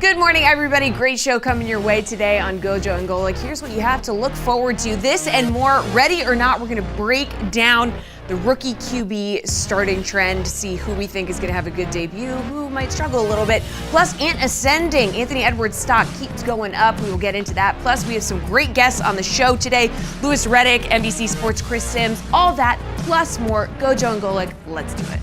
Good morning, everybody. Great show coming your way today on GoJo and Golic. Here's what you have to look forward to. This and more. Ready or not, we're going to break down the rookie QB starting trend, see who we think is going to have a good debut, who might struggle a little bit. Plus, ascending. Anthony Edwards' stock keeps going up. We will get into that. Plus, we have some great guests on the show today. Riddick, NBC Sports' Chris SIMMS, all that, plus more. GoJo and Golic. Let's do it.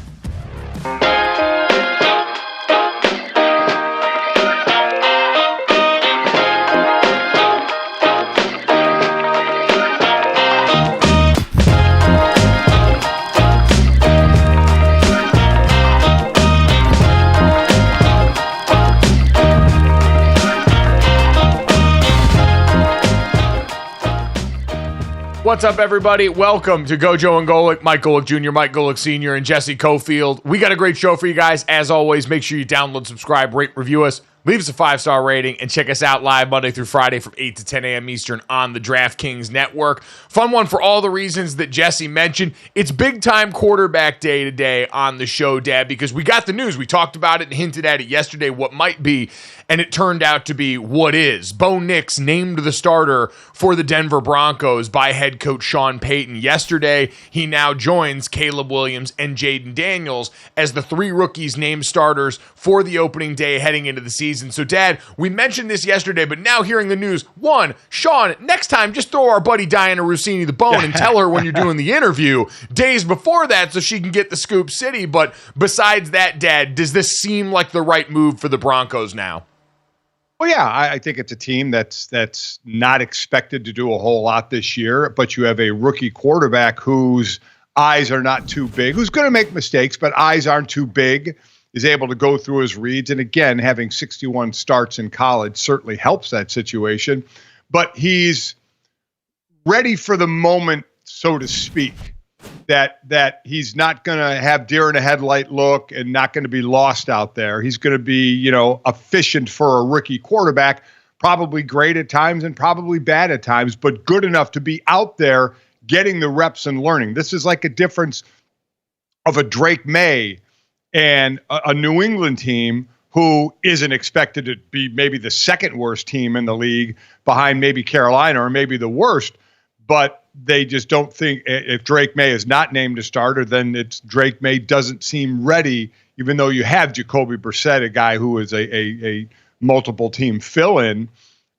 What's up, everybody? Welcome to GoJo and Golic. Mike Golic Jr., Mike Golic Sr., and Jesse Cofield. We got a great show for you guys. As always, make sure you download, subscribe, rate, review us, leave us a 5-star rating, and check us out live Monday through Friday from 8 to 10 a.m. Eastern on the DraftKings network. Fun one for all the reasons that Jesse mentioned. It's big-time quarterback day today on the show, Dad, because we got the news. We talked about it and hinted at it yesterday, what might be, and it turned out to be what is. Bo Nix named the starter for the Denver Broncos by head coach Sean Payton yesterday. He now joins Caleb Williams and Jaden Daniels as the three rookies named starters for the opening day heading into the season. So, Dad, we mentioned this yesterday, but now hearing the news, one, Sean, next time just throw our buddy Diana Rossini the bone and tell her when you're doing the interview days before that so she can get the scoop city. But besides that, Dad, does this seem like the right move for the Broncos now? Well, yeah, I think it's a team that's not expected to do a whole lot this year, but you have a rookie quarterback whose eyes are not too big, who's going to make mistakes, but eyes aren't too big, is able to go through his reads. And again, having 61 starts in college certainly helps that situation, but he's ready for the moment, so to speak. That he's not going to have deer in a headlight look and not going to be lost out there. He's going to be, efficient for a rookie quarterback, probably great at times and probably bad at times, but good enough to be out there getting the reps and learning. This is like a difference of a Drake May and a New England team who isn't expected to be maybe the second worst team in the league behind maybe Carolina or maybe the worst, but they just don't think if Drake May is not named a starter, then it's Drake May doesn't seem ready, even though you have Jacoby Brissett, a guy who is a multiple team fill-in.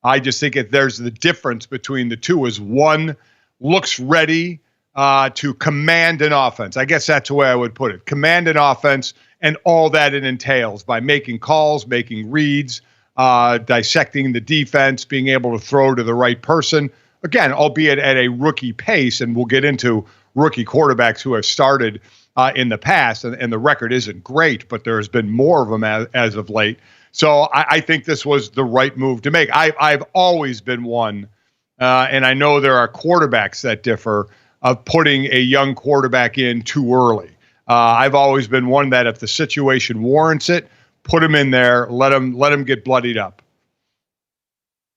I just think there's the difference between the two is one looks ready to command an offense. I guess that's the way I would put it. Command an offense and all that it entails by making calls, making reads, dissecting the defense, being able to throw to the right person. Again, albeit at a rookie pace, and we'll get into rookie quarterbacks who have started in the past, and the record isn't great, but there's been more of them as of late. So I think this was the right move to make. I've always been one, and I know there are quarterbacks that differ, of putting a young quarterback in too early. I've always been one that if the situation warrants it, put him in there, let him get bloodied up.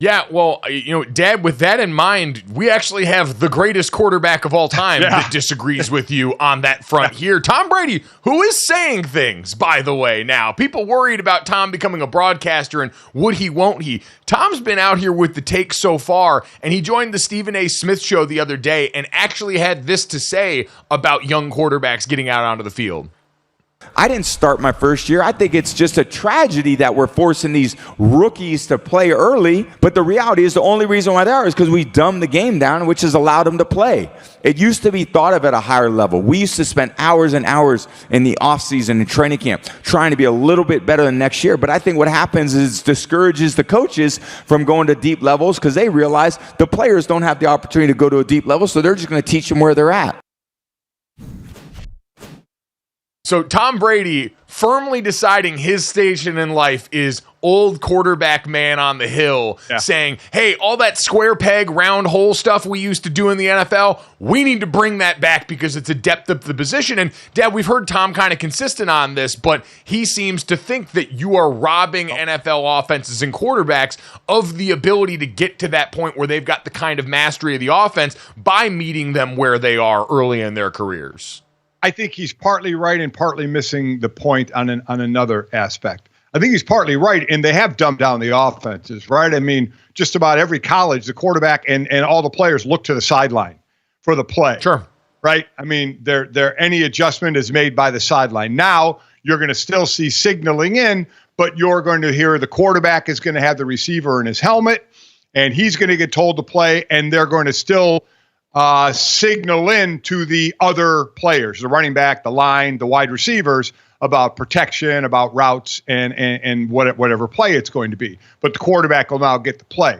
Yeah, well, Dad, with that in mind, we actually have the greatest quarterback of all time that disagrees with you on that front here. Tom Brady, who is saying things, by the way, now. People worried about Tom becoming a broadcaster and would he, won't he. Tom's been out here with the take so far, and he joined the Stephen A. Smith show the other day and actually had this to say about young quarterbacks getting out onto the field. I didn't start my first year. I think it's just a tragedy that we're forcing these rookies to play early. But the reality is the only reason why they are is because we dumbed the game down, which has allowed them to play. It used to be thought of at a higher level. We used to spend hours and hours in the offseason and training camp trying to be a little bit better than next year. But I think what happens is discourages the coaches from going to deep levels because they realize the players don't have the opportunity to go to a deep level, so they're just going to teach them where they're at. So Tom Brady firmly deciding his station in life is old quarterback man on the hill, saying, hey, all that square peg, round hole stuff we used to do in the NFL, we need to bring that back because it's a depth of the position. And, Dad, we've heard Tom kind of consistent on this, but he seems to think that you are robbing NFL offenses and quarterbacks of the ability to get to that point where they've got the kind of mastery of the offense by meeting them where they are early in their careers. I think he's partly right and partly missing the point on another aspect. I think he's partly right, and they have dumbed down the offenses, right? I mean, just about every college, the quarterback and all the players look to the sideline for the play. Sure. Right? I mean, any adjustment is made by the sideline. Now, you're going to still see signaling in, but you're going to hear the quarterback is going to have the receiver in his helmet, and he's going to get told to play, and they're going to still signal in to the other players, the running back, the line, the wide receivers, about protection, about routes, and whatever play it's going to be. But the quarterback will now get the play.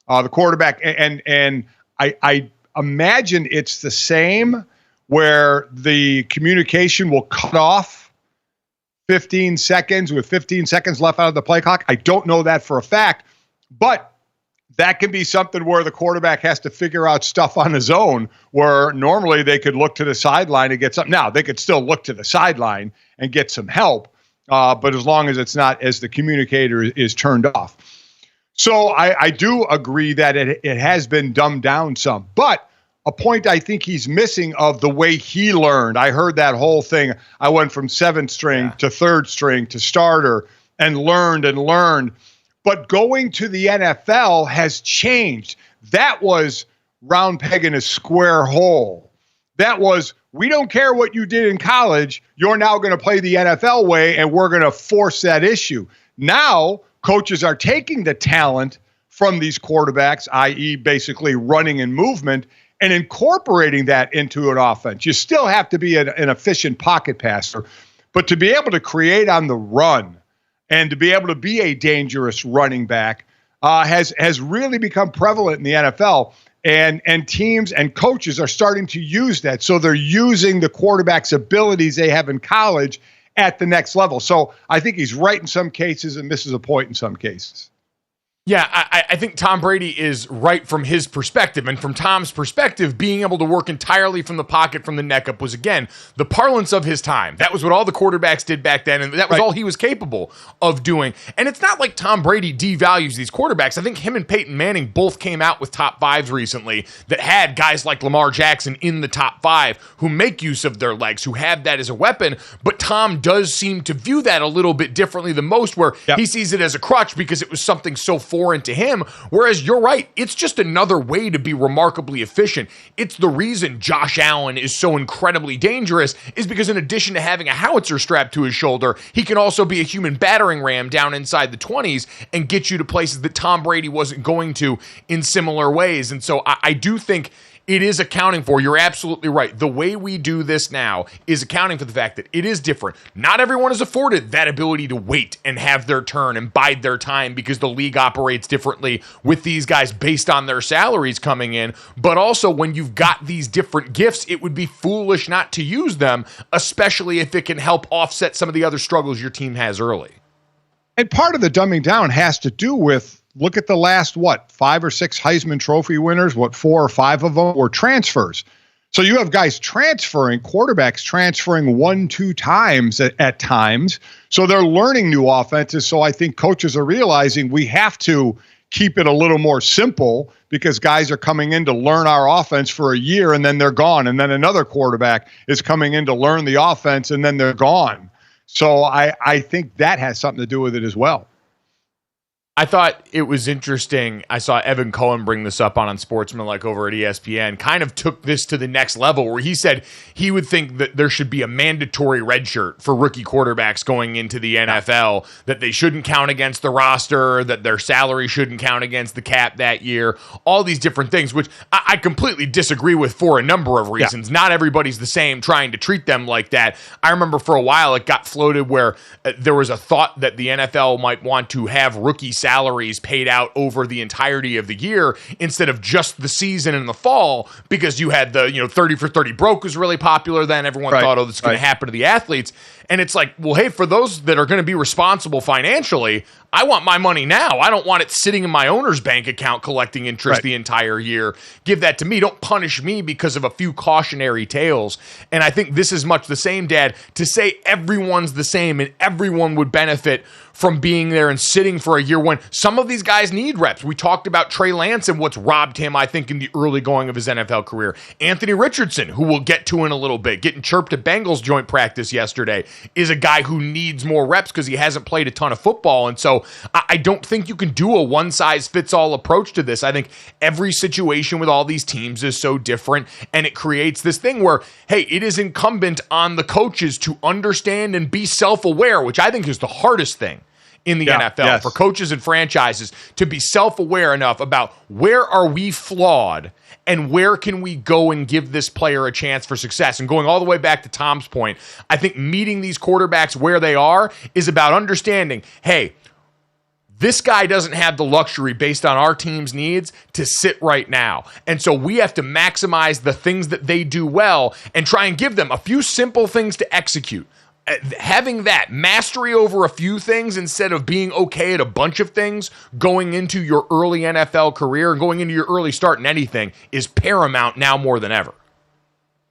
The quarterback, and I imagine it's the same where the communication will cut off 15 seconds with 15 seconds left out of the play clock. I don't know that for a fact, but that can be something where the quarterback has to figure out stuff on his own, where normally they could look to the sideline and get something. Now, they could still look to the sideline and get some help, but as long as it's not as the communicator is turned off. So I do agree that it has been dumbed down some, but a point I think he's missing of the way he learned. I heard that whole thing. I went from 7th string to 3rd string to starter and learned. But going to the NFL has changed. That was round peg in a square hole. That was, we don't care what you did in college. You're now going to play the NFL way, and we're going to force that issue. Now, coaches are taking the talent from these quarterbacks, i.e. basically running and movement, and incorporating that into an offense. You still have to be an efficient pocket passer, but to be able to create on the run and to be able to be a dangerous running back has really become prevalent in the NFL. And teams and coaches are starting to use that. So they're using the quarterback's abilities they have in college at the next level. So I think he's right in some cases and misses a point in some cases. Yeah, I think Tom Brady is right from his perspective. And from Tom's perspective, being able to work entirely from the pocket, from the neck up, was, again, the parlance of his time. That was what all the quarterbacks did back then, and that was all he was capable of doing. And it's not like Tom Brady devalues these quarterbacks. I think him and Peyton Manning both came out with top 5s recently that had guys like Lamar Jackson in the top 5 who make use of their legs, who have that as a weapon. But Tom does seem to view that a little bit differently than most, where he sees it as a crutch because it was something so foreign to him, whereas you're right, it's just another way to be remarkably efficient. It's the reason Josh Allen is so incredibly dangerous, is because in addition to having a howitzer strapped to his shoulder, he can also be a human battering ram down inside the 20s and get you to places that Tom Brady wasn't going to in similar ways. And so I do think it is accounting for, you're absolutely right, the way we do this now is accounting for the fact that it is different. Not everyone is afforded that ability to wait and have their turn and bide their time because the league operates differently with these guys based on their salaries coming in. But also, when you've got these different gifts, it would be foolish not to use them, especially if it can help offset some of the other struggles your team has early. And part of the dumbing down has to do with, look at the last, 5 or 6 Heisman Trophy winners, 4 or 5 of them were transfers. So you have guys transferring, quarterbacks transferring 1-2 times at times. So they're learning new offenses. So I think coaches are realizing we have to keep it a little more simple because guys are coming in to learn our offense for a year and then they're gone. And then another quarterback is coming in to learn the offense and then they're gone. So I think that has something to do with it as well. I thought it was interesting. I saw Evan Cohen bring this up on Unsportsmanlike over at ESPN, kind of took this to the next level where he said he would think that there should be a mandatory red shirt for rookie quarterbacks going into the NFL, that they shouldn't count against the roster, that their salary shouldn't count against the cap that year, all these different things, which I completely disagree with for a number of reasons. Not everybody's the same trying to treat them like that. I remember for a while it got floated where there was a thought that the NFL might want to have rookie salaries paid out over the entirety of the year instead of just the season in the fall, because you had the 30 for 30 broke was really popular then. Everyone thought, oh, this is going to happen to the athletes. And it's like, well, hey, for those that are going to be responsible financially, I want my money now. I don't want it sitting in my owner's bank account collecting interest the entire year. Give that to me. Don't punish me because of a few cautionary tales. And I think this is much the same, Dad, to say everyone's the same and everyone would benefit from being there and sitting for a year when some of these guys need reps. We talked about Trey Lance and what's robbed him, I think, in the early going of his NFL career. Anthony Richardson, who we'll get to in a little bit, getting chirped at Bengals joint practice yesterday. is a guy who needs more reps because he hasn't played a ton of football. And so I don't think you can do a one-size-fits-all approach to this. I think every situation with all these teams is so different, and it creates this thing where, hey, it is incumbent on the coaches to understand and be self-aware, which I think is the hardest thing in the NFL, for coaches and franchises to be self-aware enough about where are we flawed and where can we go and give this player a chance for success. And going all the way back to Tom's point, I think meeting these quarterbacks where they are is about understanding, hey, this guy doesn't have the luxury based on our team's needs to sit right now. And so we have to maximize the things that they do well and try and give them a few simple things to execute. Having that mastery over a few things instead of being okay at a bunch of things going into your early NFL career and going into your early start in anything is paramount now more than ever.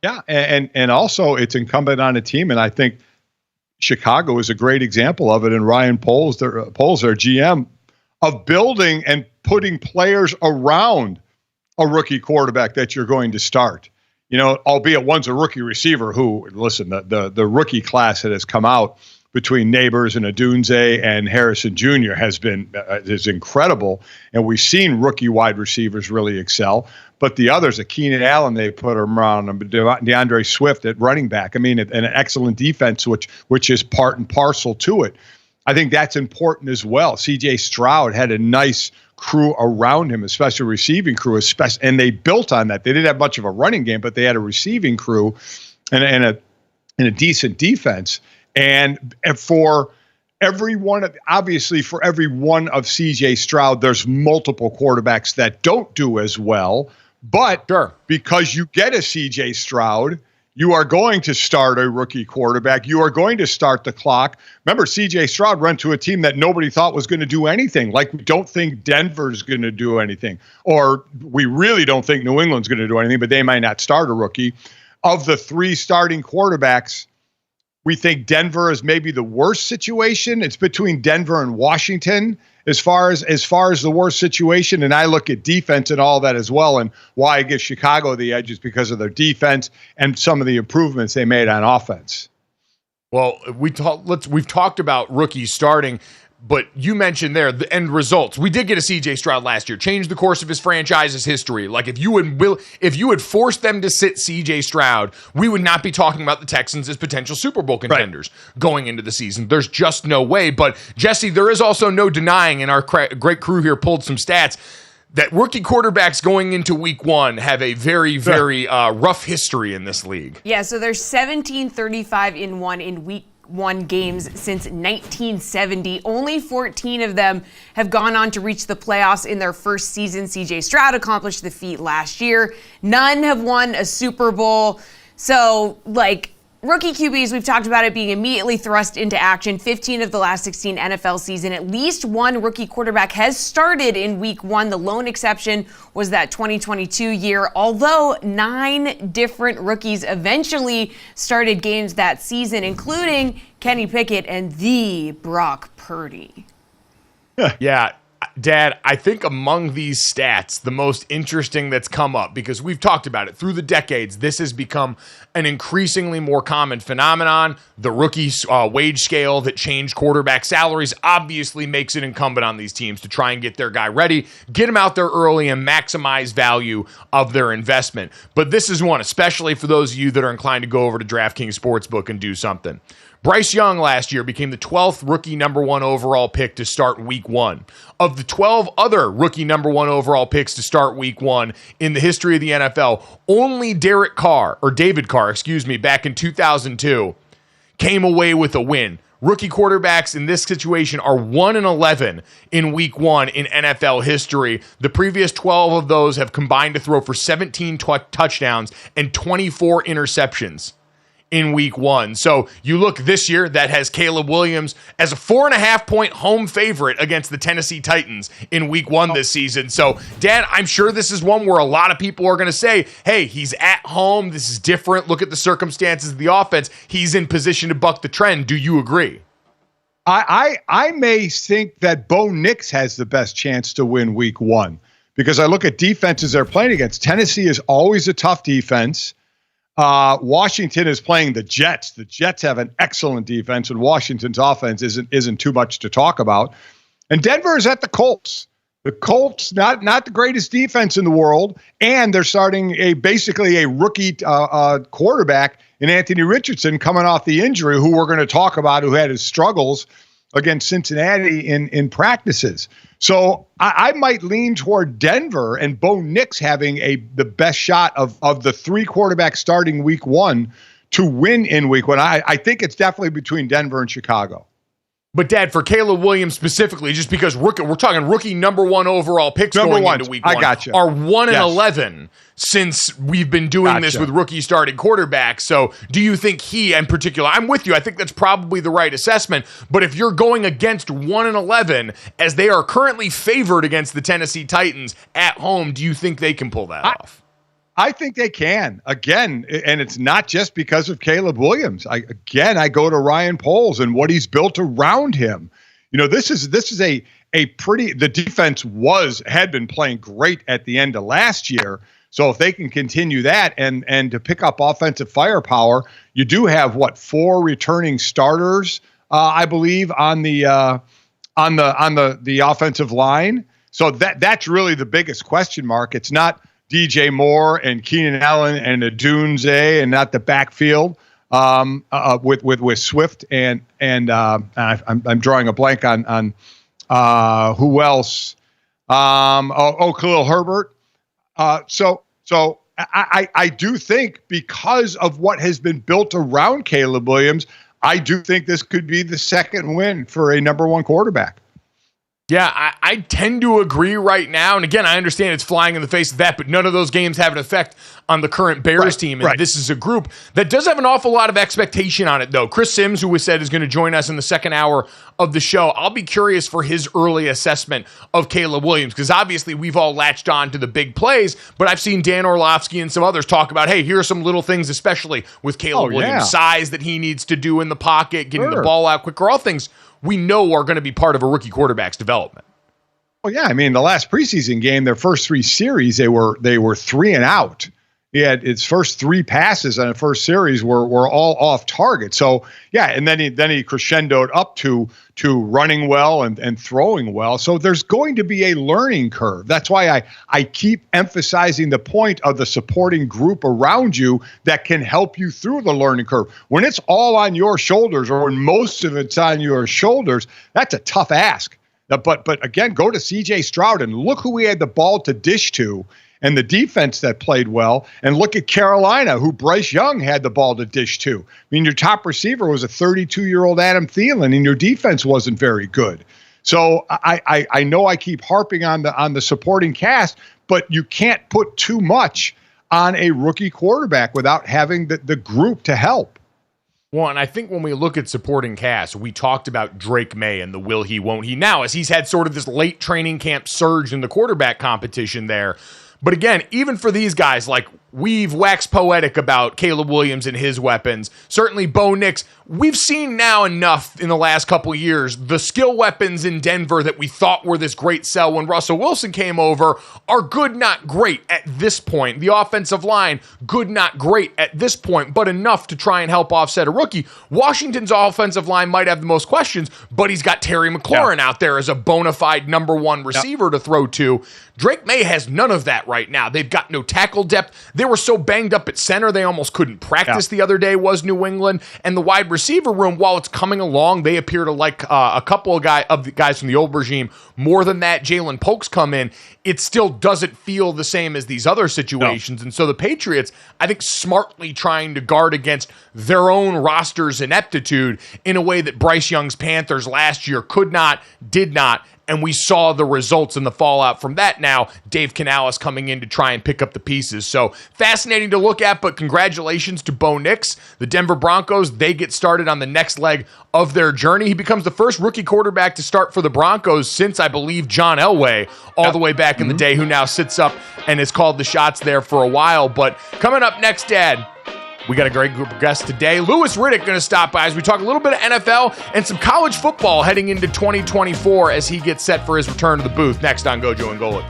Yeah, and also it's incumbent on a team, and I think Chicago is a great example of it, and Ryan Poles, their GM, of building and putting players around a rookie quarterback that you're going to start. You know, albeit one's a rookie receiver who, listen, the rookie class that has come out between Neighbors and Odunze and Harrison Jr. is incredible. And we've seen rookie wide receivers really excel. But the others, a Keenan Allen, they put around him, DeAndre Swift at running back. I mean, an excellent defense, which is part and parcel to it. I think that's important as well. C.J. Stroud had a nice crew around him, especially a receiving crew, and they built on that. They didn't have much of a running game, but they had a receiving crew and a decent defense. And for every one of C.J. Stroud, there's multiple quarterbacks that don't do as well. But because you get a C.J. Stroud, you are going to start a rookie quarterback. You are going to start the clock. Remember, C.J. Stroud went to a team that nobody thought was going to do anything. Like, we don't think Denver's going to do anything. Or we really don't think New England's going to do anything, but they might not start a rookie. Of the three starting quarterbacks, we think Denver is maybe the worst situation. It's between Denver and Washington as far as the worst situation. And I look at defense and all that as well. And why I give Chicago the edge is because of their defense and some of the improvements they made on offense. Well, we've talked about rookies starting, but you mentioned there the end results. We did get a C.J. Stroud last year, changed the course of his franchise's history. Like, if you had forced them to sit C.J. Stroud, we would not be talking about the Texans as potential Super Bowl contenders going into the season. There's just no way. But Jesse, there is also no denying, and our great crew here pulled some stats, that rookie quarterbacks going into week one have a very, very rough history in this league. Yeah, so there's 17-35-1 in week one games since 1970. Only 14 of them have gone on to reach the playoffs in their first season. C.J. Stroud accomplished the feat last year. None have won a Super Bowl. So, rookie QBs, we've talked about it being immediately thrust into action. 15 of the last 16 NFL season, at least one rookie quarterback has started in week one. The lone exception was that 2022 year, although 9 different rookies eventually started games that season, including Kenny Pickett and the Brock Purdy. Yeah. Dad, I think among these stats, the most interesting that's come up, because we've talked about it through the decades, this has become an increasingly more common phenomenon. The rookie wage scale that changed quarterback salaries obviously makes it incumbent on these teams to try and get their guy ready, get him out there early, and maximize value of their investment. But this is one, especially for those of you that are inclined to go over to DraftKings Sportsbook and do something. Bryce Young last year became the 12th rookie number 1 overall pick to start week 1. Of the 12 other rookie number 1 overall picks to start week 1 in the history of the NFL, only David Carr, back in 2002, came away with a win. Rookie quarterbacks in this situation are 1-11 in week 1 in NFL history. The previous 12 of those have combined to throw for 17 touchdowns and 24 interceptions in week 1. So you look this year, that has Caleb Williams as a 4.5-point home favorite against the Tennessee Titans in week 1 this season. So, Dan, I'm sure this is one where a lot of people are going to say, hey, he's at home. This is different. Look at the circumstances of the offense. He's in position to buck the trend. Do you agree? I may think that Bo Nix has the best chance to win week 1 because I look at defenses they're playing against. Tennessee is always a tough defense. Washington is playing the Jets. The Jets have an excellent defense, and Washington's offense isn't too much to talk about. And Denver is at the Colts. The Colts, not the greatest defense in the world, and they're starting basically a rookie quarterback in Anthony Richardson coming off the injury, who we're going to talk about, who had his struggles against Cincinnati in practices. So I might lean toward Denver and Bo Nix having the best shot of the three quarterbacks starting week one to win in week one. I think it's definitely between Denver and Chicago. But, Dad, for Caleb Williams specifically, just because we're talking rookie number one overall picks going into week one, are 1-11 since we've been doing this with rookie starting quarterbacks. So do you think he, in particular, I'm with you, I think that's probably the right assessment. But if you're going against 1-11, as they are currently favored against the Tennessee Titans at home, do you think they can pull that off? I think they can. Again, and it's not just because of Caleb Williams. I go to Ryan Poles and what he's built around him. You know, this is a pretty, the defense had been playing great at the end of last year. So if they can continue that and to pick up offensive firepower, you do have 4 returning starters, I believe, on the offensive line. So that's really the biggest question mark. It's not DJ Moore and Keenan Allen and Adunze and not the backfield with Swift and I'm drawing a blank on who else? Khalil Herbert. So I do think, because of what has been built around Caleb Williams, I do think this could be the second win for a number one quarterback. Yeah, I tend to agree right now. And again, I understand it's flying in the face of that, but none of those games have an effect on the current Bears team. And this is a group that does have an awful lot of expectation on it, though. Chris Simms, who was said is going to join us in the second hour of the show, I'll be curious for his early assessment of Caleb Williams, because obviously we've all latched on to the big plays, but I've seen Dan Orlovsky and some others talk about, hey, here are some little things, especially with Caleb Williams, size that he needs to do in the pocket, getting the ball out quicker, all things we know are going to be part of a rookie quarterback's development. Well, yeah, I mean, the last preseason game, their first 3 series, they were 3 and out. He had his first 3 passes on the first series were all off target. So yeah, and then he crescendoed up to running well and throwing well. So there's going to be a learning curve. That's why I keep emphasizing the point of the supporting group around you that can help you through the learning curve. When it's all on your shoulders, or when most of it's on your shoulders, that's a tough ask. But again, go to C.J. Stroud and look who he had the ball to dish to, and the defense that played well. And look at Carolina, who Bryce Young had the ball to dish to. I mean, your top receiver was a 32-year-old Adam Thielen, and your defense wasn't very good. So I know I keep harping on the supporting cast, but you can't put too much on a rookie quarterback without having the group to help. Well, and I think when we look at supporting cast, we talked about Drake May and the will he, won't he now, as he's had sort of this late training camp surge in the quarterback competition there. But again, even for these guys, like, we've waxed poetic about Caleb Williams and his weapons. Certainly Bo Nix. We've seen now enough in the last couple of years. The skill weapons in Denver that we thought were this great sell when Russell Wilson came over are good, not great at this point. The offensive line, good, not great at this point, but enough to try and help offset a rookie. Washington's offensive line might have the most questions, but he's got Terry McLaurin out there as a bona fide number one receiver to throw to. Drake May has none of that right now. They've got no tackle depth. They were so banged up at center, they almost couldn't practice the other day, was New England. And the wide receiver room, while it's coming along, they appear to like a couple of the guys from the old regime more than that. Jalen Polk's come in. It still doesn't feel the same as these other situations. No. And so the Patriots, I think, smartly trying to guard against their own roster's ineptitude in a way that Bryce Young's Panthers last year could not, did not. And we saw the results and the fallout from that now. Dave Canales coming in to try and pick up the pieces. So fascinating to look at, but congratulations to Bo Nix. The Denver Broncos, they get started on the next leg of their journey. He becomes the first rookie quarterback to start for the Broncos since, I believe, John Elway, all the way back in the day, who now sits up and has called the shots there for a while. But coming up next, Dad, we got a great group of guests today. Louis Riddick going to stop by as we talk a little bit of NFL and some college football heading into 2024 as he gets set for his return to the booth next on GoJo and Golic.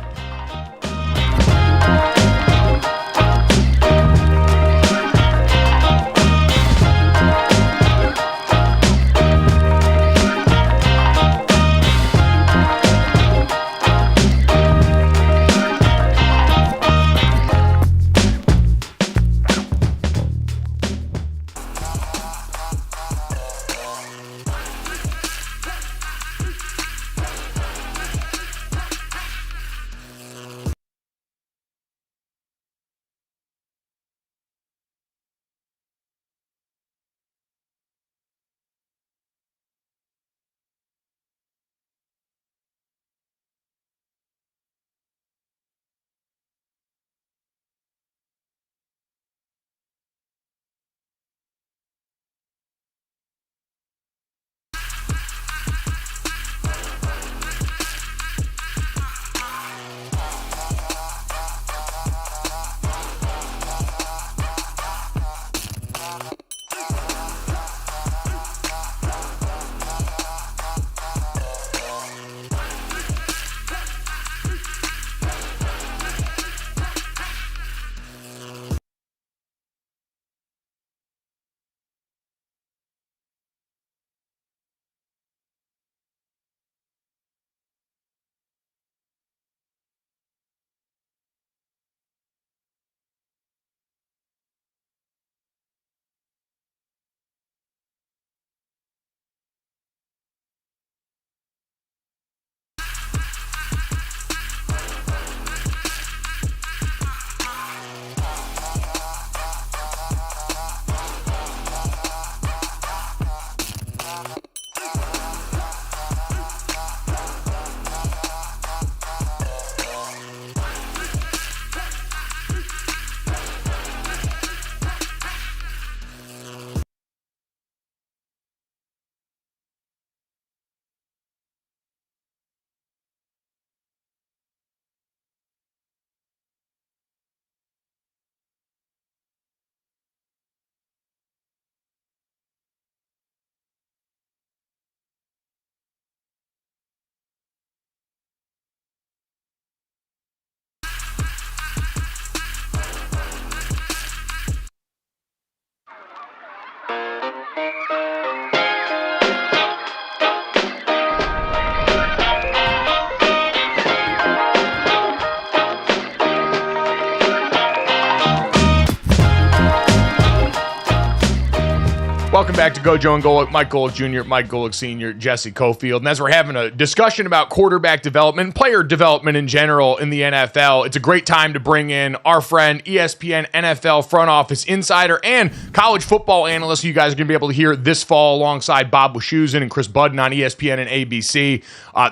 Welcome back to GoJo and Golic. Mike Golic Jr., Mike Golic Sr., Jesse Cofield. And as we're having a discussion about quarterback development, player development in general in the NFL, it's a great time to bring in our friend, ESPN NFL front office insider and college football analyst, who you guys are going to be able to hear this fall alongside Bob Wischusen and Chris Budden on ESPN and ABC.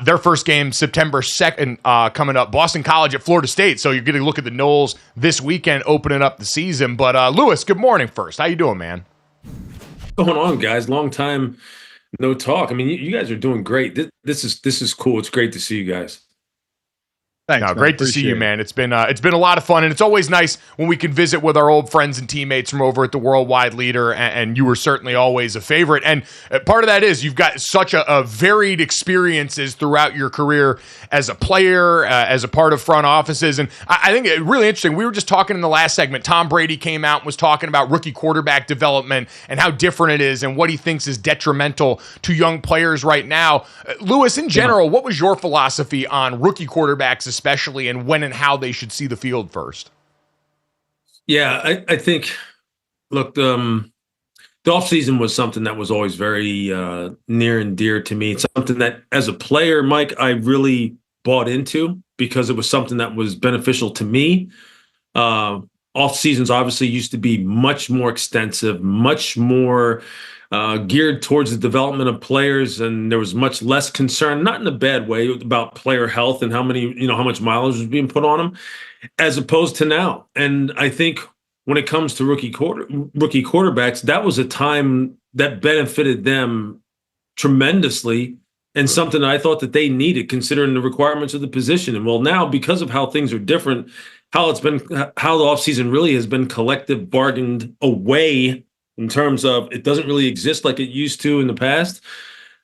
Their first game, September 2nd, coming up. Boston College at Florida State. So you're going to look at the Noles this weekend, opening up the season. But Lewis, good morning first. How you doing, man? What's going on, guys? Long time no talk. I mean, you guys are doing great. This is cool. It's great to see you guys. Thanks, no, great to see you, man. It's been a lot of fun, and it's always nice when we can visit with our old friends and teammates from over at the Worldwide Leader, and you were certainly always a favorite. And part of that is you've got such a varied experiences throughout your career as a player, as a part of front offices, and I think it's really interesting. We were just talking in the last segment. Tom Brady came out and was talking about rookie quarterback development and how different it is and what he thinks is detrimental to young players right now. Lewis, in general, what was your philosophy on rookie quarterbacks, especially, and when and how they should see the field first? Yeah, I think, look, the offseason was something that was always very near and dear to me. It's something that, as a player, Mike, I really bought into because it was something that was beneficial to me. Off seasons obviously used to be much more extensive, much more geared towards the development of players, and there was much less concern, not in a bad way, about player health and how much mileage was being put on them, as opposed to now. And I think when it comes to rookie quarterbacks, that was a time that benefited them tremendously, and something that I thought that they needed, considering the requirements of the position. And well, now, because of how things are different, how the offseason really has been collective bargained away in terms of it doesn't really exist like it used to in the past.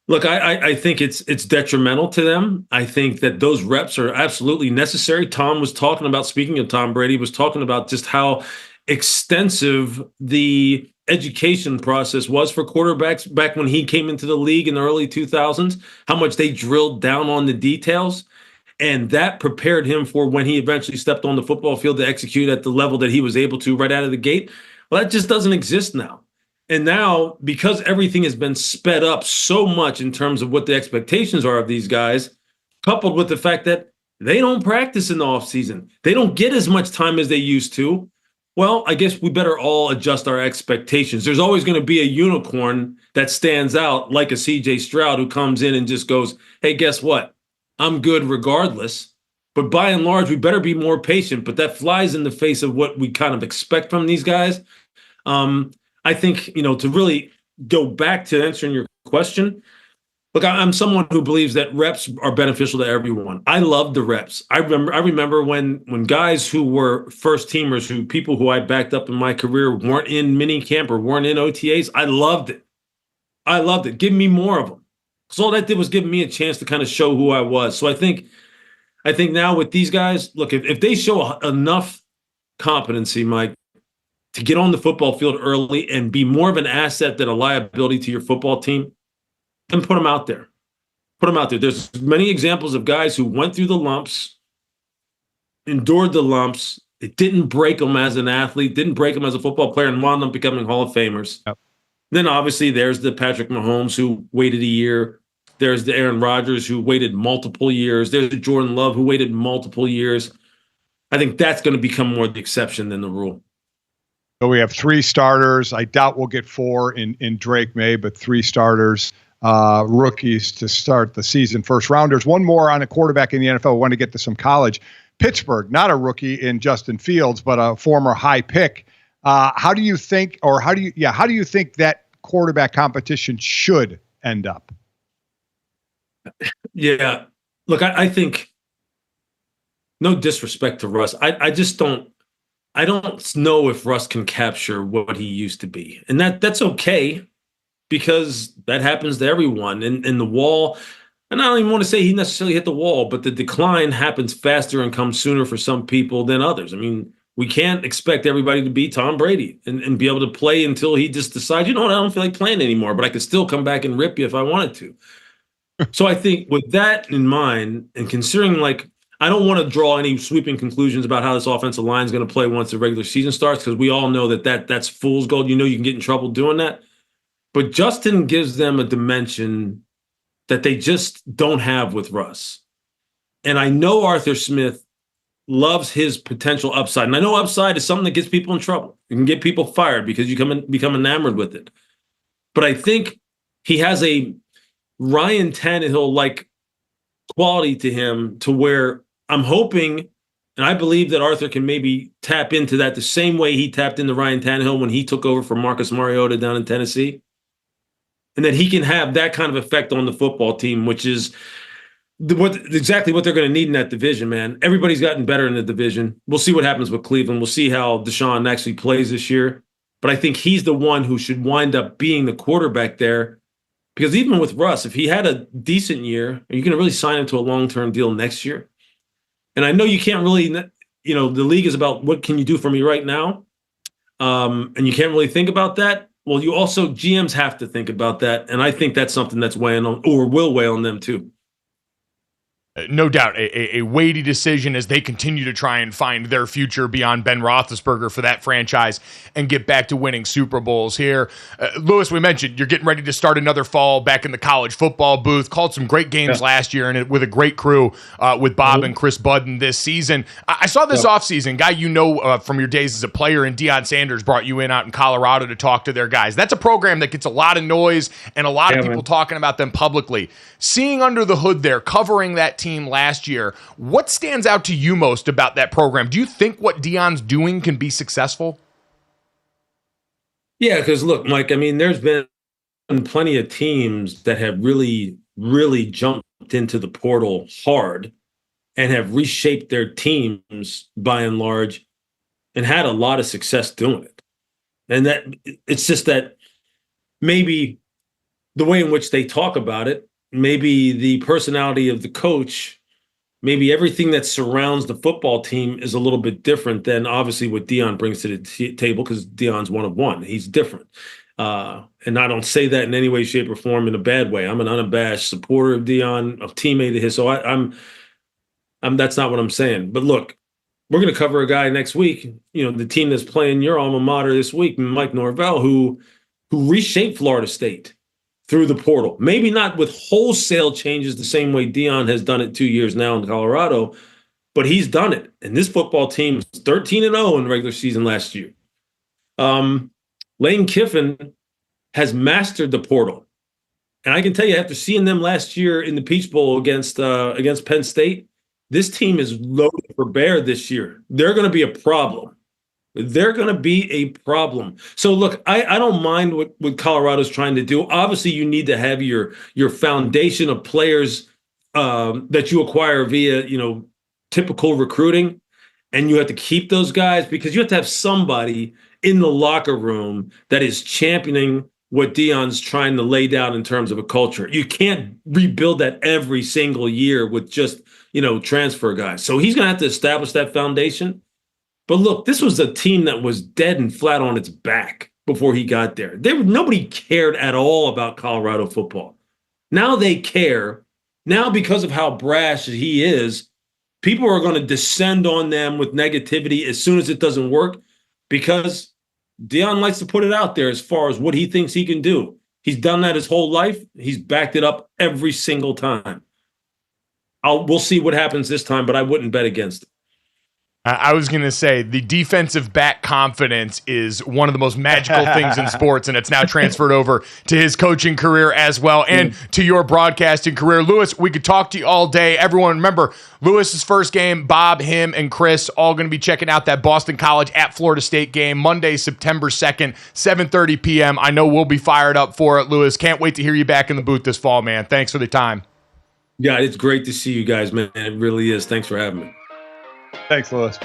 Look, I think it's detrimental to them. I think that those reps are absolutely necessary. Tom was talking about, speaking of Tom Brady, was talking about just how extensive the education process was for quarterbacks back when he came into the league in the early 2000s, how much they drilled down on the details. And that prepared him for when he eventually stepped on the football field to execute at the level that he was able to right out of the gate. Well, that just doesn't exist now. And now, because everything has been sped up so much in terms of what the expectations are of these guys, coupled with the fact that they don't practice in the offseason, they don't get as much time as they used to, well, I guess we better all adjust our expectations. There's always going to be a unicorn that stands out, like a CJ Stroud, who comes in and just goes, hey, guess what? I'm good regardless. But by and large, we better be more patient. But that flies in the face of what we kind of expect from these guys. I think, to really go back to answering your question, look, I'm someone who believes that reps are beneficial to everyone. I love the reps. I remember when guys who were first teamers, people who I backed up in my career weren't in mini camp or weren't in OTAs. I loved it. Give me more of them. So all that did was give me a chance to kind of show who I was. So I think now with these guys, look, if they show enough competency, Mike, to get on the football field early and be more of an asset than a liability to your football team, then put them out there. There's many examples of guys who went through the lumps, endured the lumps. It didn't break them as an athlete, didn't break them as a football player, and wound up becoming Hall of Famers. Yep. Then obviously there's the Patrick Mahomes who waited a year. There's the Aaron Rodgers who waited multiple years. There's the Jordan Love who waited multiple years. I think that's going to become more the exception than the rule. So we have 3 starters. I doubt we'll get 4 in Drake May, but 3 starters, rookies to start the season, first rounders. One more on a quarterback in the NFL. We want to get to some college. Pittsburgh, not a rookie in Justin Fields, but a former high pick. How do you think that quarterback competition should end up? Yeah, look, I think, no disrespect to Russ, I just don't. I don't know if Russ can capture what he used to be. And that's okay, because that happens to everyone. And the wall, and I don't even want to say he necessarily hit the wall, but the decline happens faster and comes sooner for some people than others. I mean, we can't expect everybody to be Tom Brady and be able to play until he just decides, I don't feel like playing anymore, but I could still come back and rip you if I wanted to. So I think with that in mind, and considering, like, I don't want to draw any sweeping conclusions about how this offensive line is going to play once the regular season starts, because we all know that's fool's gold. You can get in trouble doing that. but Justin gives them a dimension that they just don't have with Russ. And I know Arthur Smith loves his potential upside. And I know upside is something that gets people in trouble. You can get people fired because you become enamored with it. But I think he has a Ryan Tannehill-like quality to him to where I'm hoping, and I believe that Arthur can maybe tap into that the same way he tapped into Ryan Tannehill when he took over for Marcus Mariota down in Tennessee. And that he can have that kind of effect on the football team, which is exactly what they're going to need in that division, man. Everybody's gotten better in the division. We'll see what happens with Cleveland. We'll see how Deshaun actually plays this year. But I think he's the one who should wind up being the quarterback there. Because even with Russ, if he had a decent year, are you going to really sign him to a long-term deal next year? And I know you can't really, the league is about what can you do for me right now? And you can't really think about that. Well, you also, GMs have to think about that. And I think that's something that's weighing on, or will weigh on them too. No doubt, a weighty decision as they continue to try and find their future beyond Ben Roethlisberger for that franchise and get back to winning Super Bowls here. Lewis, we mentioned you're getting ready to start another fall back in the college football booth. Called some great games last year and with a great crew with Bob and Chris Budden this season. I saw this offseason, guy from your days as a player, and Deion Sanders brought you in out in Colorado to talk to their guys. That's a program that gets a lot of noise and a lot of people talking about them publicly. Seeing under the hood there, covering that team last year, what stands out to you most about that program? Do you think what Deion's doing can be successful? Yeah, because look, Mike, I mean, there's been plenty of teams that have really, really jumped into the portal hard and have reshaped their teams by and large and had a lot of success doing it. And that it's just that maybe the way in which they talk about it, maybe the personality of the coach, maybe everything that surrounds the football team is a little bit different than obviously what Deion brings to the table, because Deion's one of one. He's different. And I don't say that in any way, shape, or form in a bad way. I'm an unabashed supporter of Deion, a teammate of his. So I'm that's not what I'm saying. But look, we're going to cover a guy next week, the team that's playing your alma mater this week, Mike Norvell, who reshaped Florida State through the portal. Maybe not with wholesale changes the same way Deion has done it 2 years now in Colorado, but he's done it. And this football team was 13-0 in the regular season last year. Lane Kiffin has mastered the portal. And I can tell you, after seeing them last year in the Peach Bowl against Penn State, this team is loaded for bear this year. They're going to be a problem. They're going to be a problem. So, look, I don't mind what Colorado's trying to do. Obviously, you need to have your foundation of players that you acquire via, typical recruiting. And you have to keep those guys because you have to have somebody in the locker room that is championing what Deion's trying to lay down in terms of a culture. You can't rebuild that every single year with just, transfer guys. So he's going to have to establish that foundation. But look, this was a team that was dead and flat on its back before he got there. Nobody cared at all about Colorado football. Now they care. Now, because of how brash he is, people are going to descend on them with negativity as soon as it doesn't work, because Deion likes to put it out there as far as what he thinks he can do. He's done that his whole life. He's backed it up every single time. We'll see what happens this time, but I wouldn't bet against it. I was going to say the defensive back confidence is one of the most magical things in sports, and it's now transferred over to his coaching career as well and to your broadcasting career. Lewis, we could talk to you all day. Everyone, remember, Lewis's first game, Bob, him, and Chris all going to be checking out that Boston College at Florida State game Monday, September 2nd, 7:30 p.m. I know we'll be fired up for it, Lewis. Can't wait to hear you back in the booth this fall, man. Thanks for the time. Yeah, it's great to see you guys, man. It really is. Thanks for having me. Thanks, Lewis.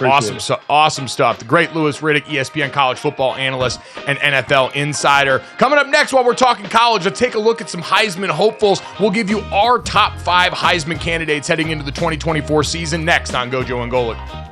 Awesome stuff. The great Louis Riddick, ESPN college football analyst and NFL insider. Coming up next, while we're talking college, let's take a look at some Heisman hopefuls. We'll give you our top 5 Heisman candidates heading into the 2024 season next on GoJo and Golic.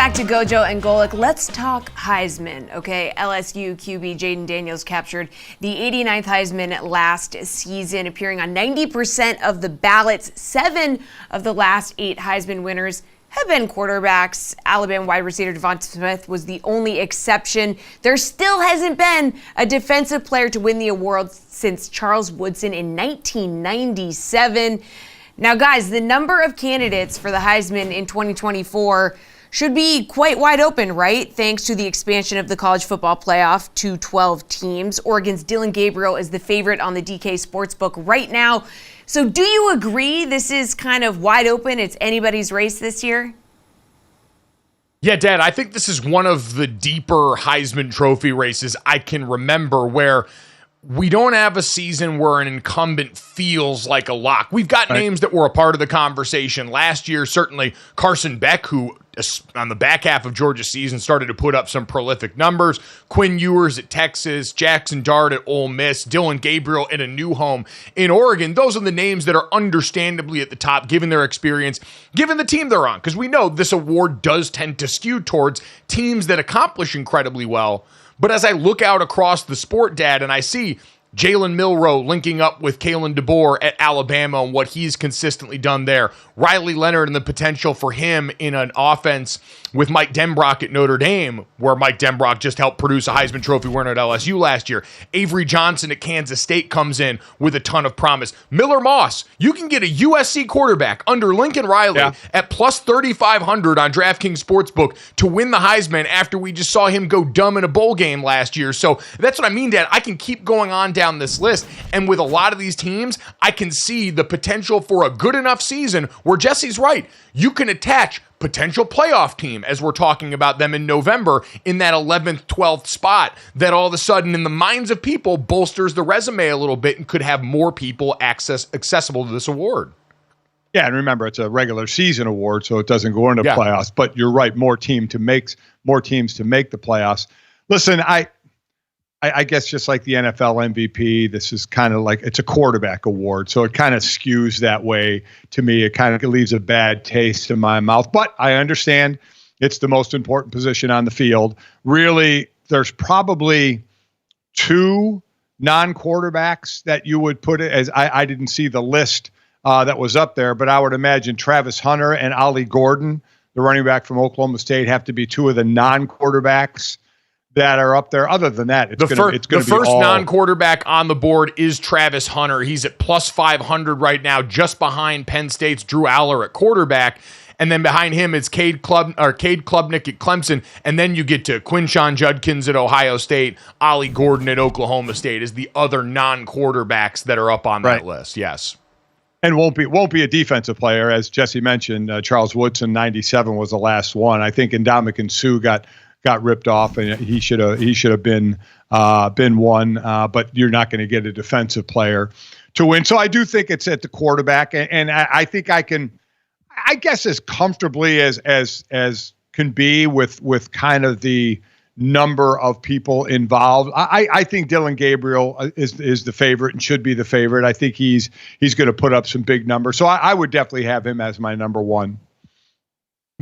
back to GoJo and Golic. Let's talk Heisman, okay? LSU QB Jaden Daniels captured the 89th Heisman last season, appearing on 90% of the ballots. 7 of the last 8 Heisman winners have been quarterbacks. Alabama wide receiver Devonta Smith was the only exception. There still hasn't been a defensive player to win the award since Charles Woodson in 1997. Now, guys, the number of candidates for the Heisman in 2024 should be quite wide open, right? Thanks to the expansion of the college football playoff to 12 teams. Oregon's Dylan Gabriel is the favorite on the DK Sportsbook right now. So do you agree this is kind of wide open? It's anybody's race this year? Yeah, Dad, I think this is one of the deeper Heisman Trophy races I can remember where we don't have a season where an incumbent feels like a lock. We've got names that were a part of the conversation last year. Certainly Carson Beck, who on the back half of Georgia's season started to put up some prolific numbers. Quinn Ewers at Texas, Jackson Dart at Ole Miss, Dylan Gabriel in a new home in Oregon. Those are the names that are understandably at the top, given their experience, given the team they're on. Because we know this award does tend to skew towards teams that accomplish incredibly well. But as I look out across the sport, Dad, and I see Jalen Milroe linking up with Kalen DeBoer at Alabama and what he's consistently done there. Riley Leonard and the potential for him in an offense with Mike Denbrock at Notre Dame, where Mike Denbrock just helped produce a Heisman Trophy winner at LSU last year. Avery Johnson at Kansas State comes in with a ton of promise. Miller Moss, you can get a USC quarterback under Lincoln Riley at plus 3,500 on DraftKings Sportsbook to win the Heisman after we just saw him go dumb in a bowl game last year. So that's what I mean, Dad. I can keep going on down this list, and with a lot of these teams, I can see the potential for a good enough season where Jesse's right. You can attach potential playoff team, as we're talking about them in November, in that 11th, 12th spot, that all of a sudden, in the minds of people, bolsters the resume a little bit and could have more people accessible to this award. Yeah, and remember, it's a regular season award, so it doesn't go into playoffs. But you're right, more teams to make the playoffs. Listen, I guess just like the NFL MVP, this is kind of like it's a quarterback award. So it kind of skews that way to me. It kind of leaves a bad taste in my mouth. But I understand it's the most important position on the field. Really, there's probably 2 non-quarterbacks that you would put it as. I didn't see the list that was up there, but I would imagine Travis Hunter and Ollie Gordon, the running back from Oklahoma State, have to be 2 of the non-quarterbacks that are up there. Other than that, it's going to be the first non-quarterback on the board is Travis Hunter. He's at plus 500 right now, just behind Penn State's Drew Aller at quarterback. And then behind him is Cade Klubnik at Clemson. And then you get to Quinshon Judkins at Ohio State, Ollie Gordon at Oklahoma State is the other non-quarterbacks that are up on that list. Yes. And won't be a defensive player. As Jesse mentioned, Charles Woodson, 97 was the last one. I think Ndamukong Suh got ripped off, and he should have been one. But you're not going to get a defensive player to win. So I do think it's at the quarterback, and I think I guess as comfortably as can be with kind of the number of people involved. I think Dylan Gabriel is the favorite and should be the favorite. I think he's going to put up some big numbers. So I would definitely have him as my number one.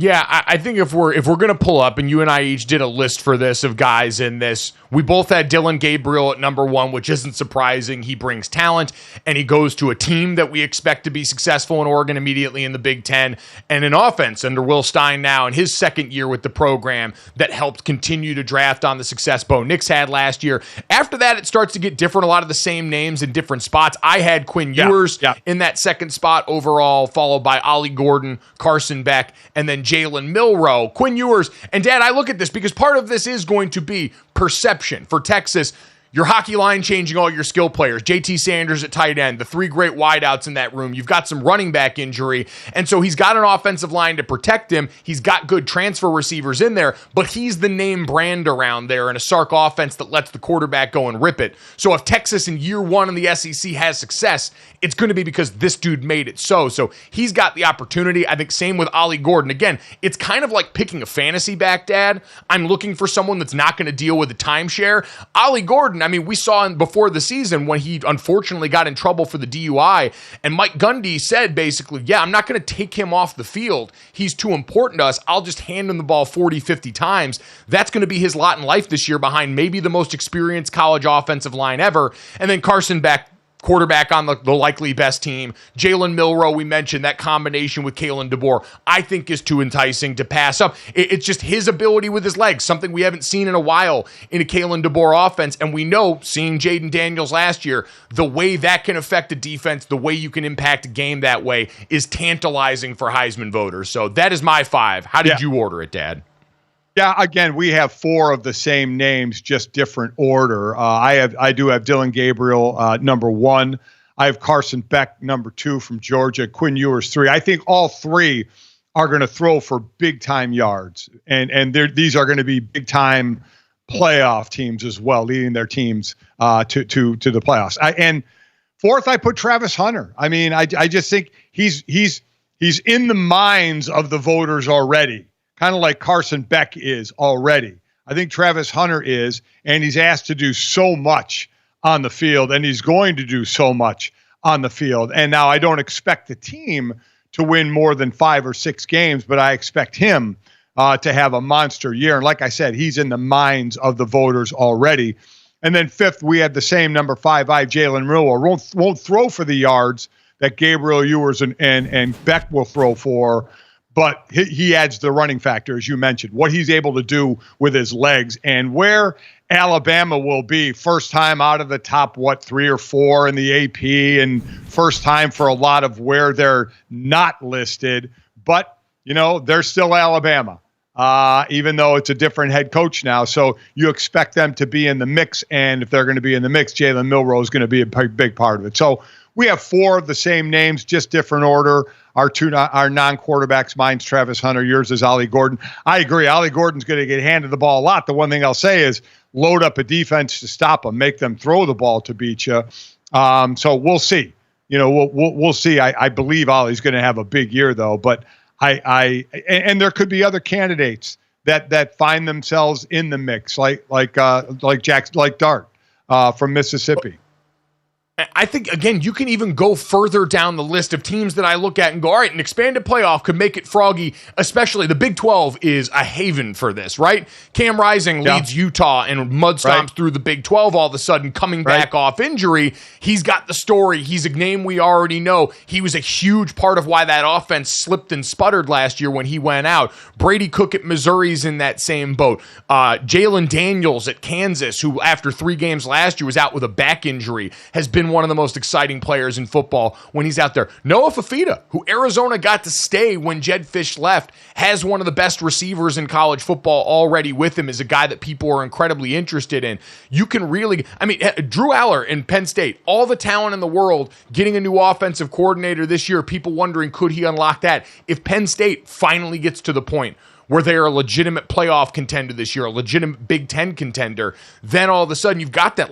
Yeah, I think if we're going to pull up, and you and I each did a list for this of guys in this, we both had Dylan Gabriel at number 1, which isn't surprising. He brings talent, and he goes to a team that we expect to be successful in Oregon immediately in the Big Ten, and an offense under Will Stein now in his second year with the program that helped continue to draft on the success Bo Nix had last year. After that, it starts to get different. A lot of the same names in different spots. I had Quinn Ewers in that second spot overall, followed by Ollie Gordon, Carson Beck, and then Jalen Milroe, Quinn Ewers. And Dad, I look at this because part of this is going to be perception for Texas. Your hockey line changing all your skill players. JT Sanders at tight end, the 3 great wideouts in that room. You've got some running back injury. And so he's got an offensive line to protect him. He's got good transfer receivers in there, but he's the name brand around there in a Sark offense that lets the quarterback go and rip it. So if Texas in year 1 in the SEC has success, it's going to be because this dude made it so. So he's got the opportunity. I think same with Ollie Gordon. Again, it's kind of like picking a fantasy back, Dad. I'm looking for someone that's not going to deal with the timeshare. Ollie Gordon Gordon, I mean, we saw before the season when he unfortunately got in trouble for the DUI, and Mike Gundy said basically, yeah, I'm not going to take him off the field. He's too important to us. I'll just hand him the ball 40, 50 times. That's going to be his lot in life this year behind maybe the most experienced college offensive line ever. And then Carson Beck, quarterback on the likely best team. Jalen Milroe, we mentioned that combination with Kalen DeBoer, I think is too enticing to pass up. It's just his ability with his legs, something we haven't seen in a while in a Kalen DeBoer offense. And we know, seeing Jaden Daniels last year, the way that can affect a defense, the way you can impact a game that way is tantalizing for Heisman voters. So that is my 5. How did you order it, Dad? Yeah, again, we have 4 of the same names, just different order. I do have Dylan Gabriel, number 1. I have Carson Beck, number 2 from Georgia. Quinn Ewers, 3. I think all 3 are going to throw for big time yards, and these are going to be big time playoff teams as well, leading their teams to the playoffs. And 4th, I put Travis Hunter. I mean, I just think he's in the minds of the voters already. Kind of like Carson Beck is already. I think Travis Hunter is, and he's asked to do so much on the field, and he's going to do so much on the field. And now I don't expect the team to win more than 5 or 6 games, but I expect him to have a monster year. And like I said, he's in the minds of the voters already. And then 5th, we had the same number 5. I have Jalen Milroe. Won't throw for the yards that Gabriel Ewers and Beck will throw for, but he adds the running factor, as you mentioned, what he's able to do with his legs, and where Alabama will be first time out of the top, 3 or 4 in the AP, and first time for a lot of where they're not listed. But, they're still Alabama, even though it's a different head coach now. So you expect them to be in the mix, and if they're going to be in the mix, Jalen Milroe is going to be a big part of it. So we have 4 of the same names, just different order. Our non-quarterbacks, mine's Travis Hunter, yours is Ollie Gordon. I agree. Ollie Gordon's going to get handed the ball a lot. The one thing I'll say is load up a defense to stop them, make them throw the ball to beat you. So we'll see. We'll see. I believe Ollie's going to have a big year though, but and there could be other candidates that find themselves in the mix, like Dart from Mississippi. I think, again, you can even go further down the list of teams that I look at and go, all right, an expanded playoff could make it froggy, especially the Big 12 is a haven for this, right? Cam Rising leads Utah and mud stomps through the Big 12 all of a sudden, coming back off injury. He's got the story. He's a name we already know. He was a huge part of why that offense slipped and sputtered last year when he went out. Brady Cook at Missouri's in that same boat. Jalen Daniels at Kansas, who after 3 games last year was out with a back injury, has been one of the most exciting players in football when he's out there. Noah Fafita, who Arizona got to stay when Jed Fish left, has one of the best receivers in college football already with him, is a guy that people are incredibly interested in. You can really, Drew Aller in Penn State, all the talent in the world, getting a new offensive coordinator this year, people wondering, could he unlock that? If Penn State finally gets to the point where they are a legitimate playoff contender this year, a legitimate Big Ten contender, then all of a sudden you've got that,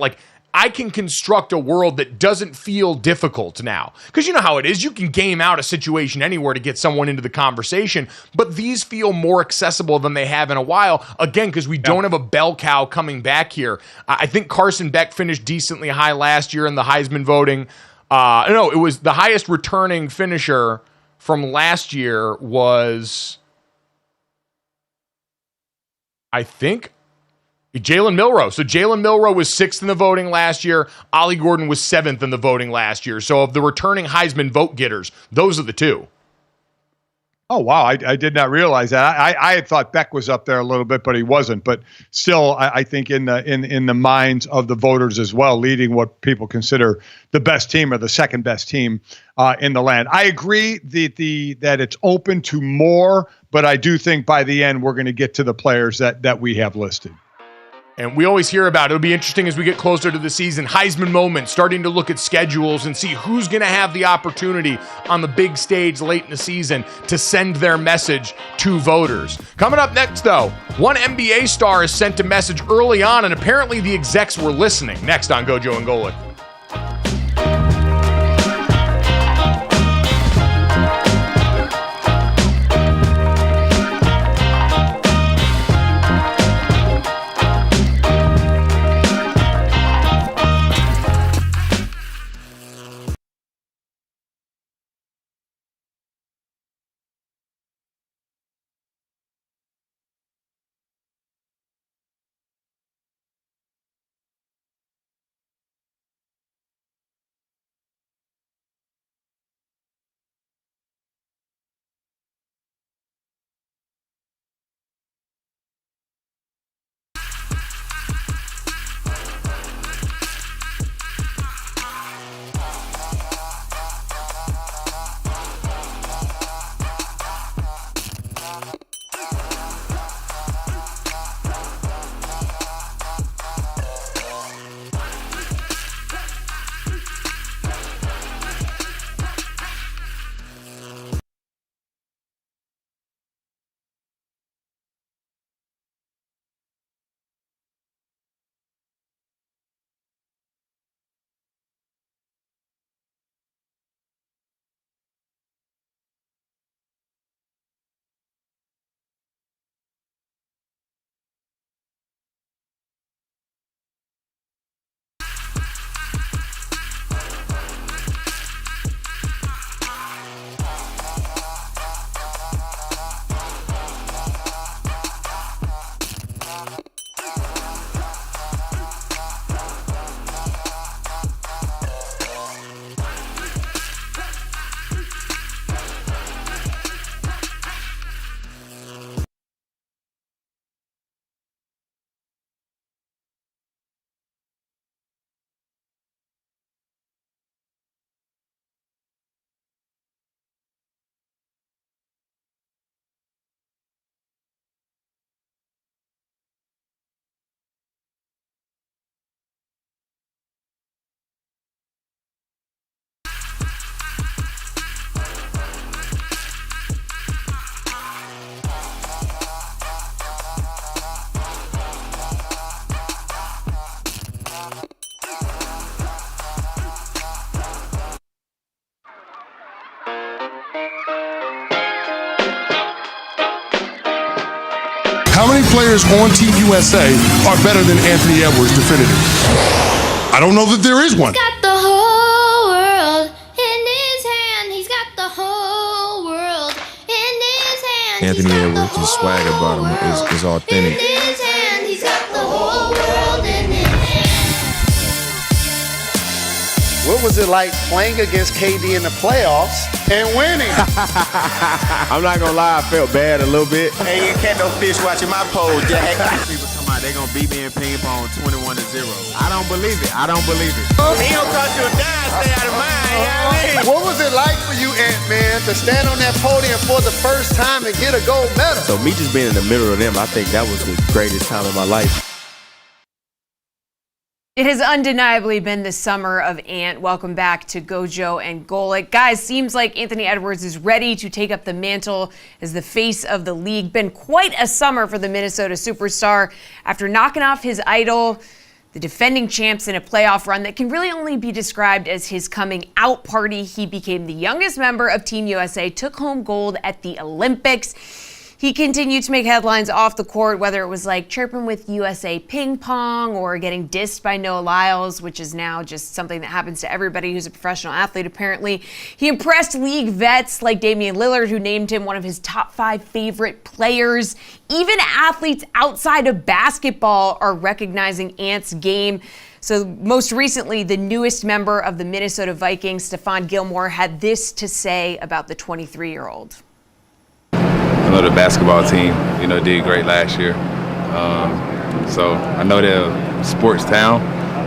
I can construct a world that doesn't feel difficult now. Because you know how it is. You can game out a situation anywhere to get someone into the conversation, but these feel more accessible than they have in a while. Again, because we don't have a bell cow coming back here. I think Carson Beck finished decently high last year in the Heisman voting. No, it was the highest returning finisher from last year was, I think, Jalen Milroe. So Jalen Milroe was 6th in the voting last year. Ollie Gordon was 7th in the voting last year. So of the returning Heisman vote getters, those are the 2. Oh, wow. I did not realize that. I had thought Beck was up there a little bit, but he wasn't. But still, I think in the minds of the voters as well, leading what people consider the best team or the second best team in the land. I agree that it's open to more, but I do think by the end, we're going to get to the players that we have listed. And we always hear about it. It'll be interesting as we get closer to the season. Heisman moment, starting to look at schedules and see who's going to have the opportunity on the big stage late in the season to send their message to voters. Coming up next, though, one NBA star has sent a message early on, and apparently the execs were listening. Next on GoJo and Golic. players on Team USA are better than Anthony Edwards, definitively. I don't know that there is one. He's got the whole world in his hand. He's got the whole world in his hand. Anthony Edwards, the swag about him is authentic. In his hand. He's got the whole world in his hand. What was it like playing against KD in the playoffs and winning? I'm not gonna lie, I felt bad a little bit. Hey, you can't no fish watching my pole, Jack. People talking about they gonna beat me in ping pong 21-0. I don't believe it. I don't believe it. He don't cost you a dime, stay out of mine, you know what I mean? What was it like for you, Ant-Man, to stand on that podium for the first time and get a gold medal? So me just being in the middle of them, I think that was the greatest time of my life. It has undeniably been the summer of Ant. Welcome back to GoJo and Golic. Guys, seems like Anthony Edwards is ready to take up the mantle as the face of the league. Been quite a summer for the Minnesota superstar after knocking off his idol, the defending champs, in a playoff run that can really only be described as his coming out party. He became the youngest member of Team USA, took home gold at the Olympics. He continued to make headlines off the court, whether it was like chirping with USA ping pong or getting dissed by Noah Lyles, which is now just something that happens to everybody who's a professional athlete, apparently. He impressed league vets like Damian Lillard, who named him one of his top 5 favorite players. Even athletes outside of basketball are recognizing Ant's game. So most recently, the newest member of the Minnesota Vikings, Stephon Gilmore, had this to say about the 23-year-old. I know the basketball team, did great last year. So I know they're a sports town.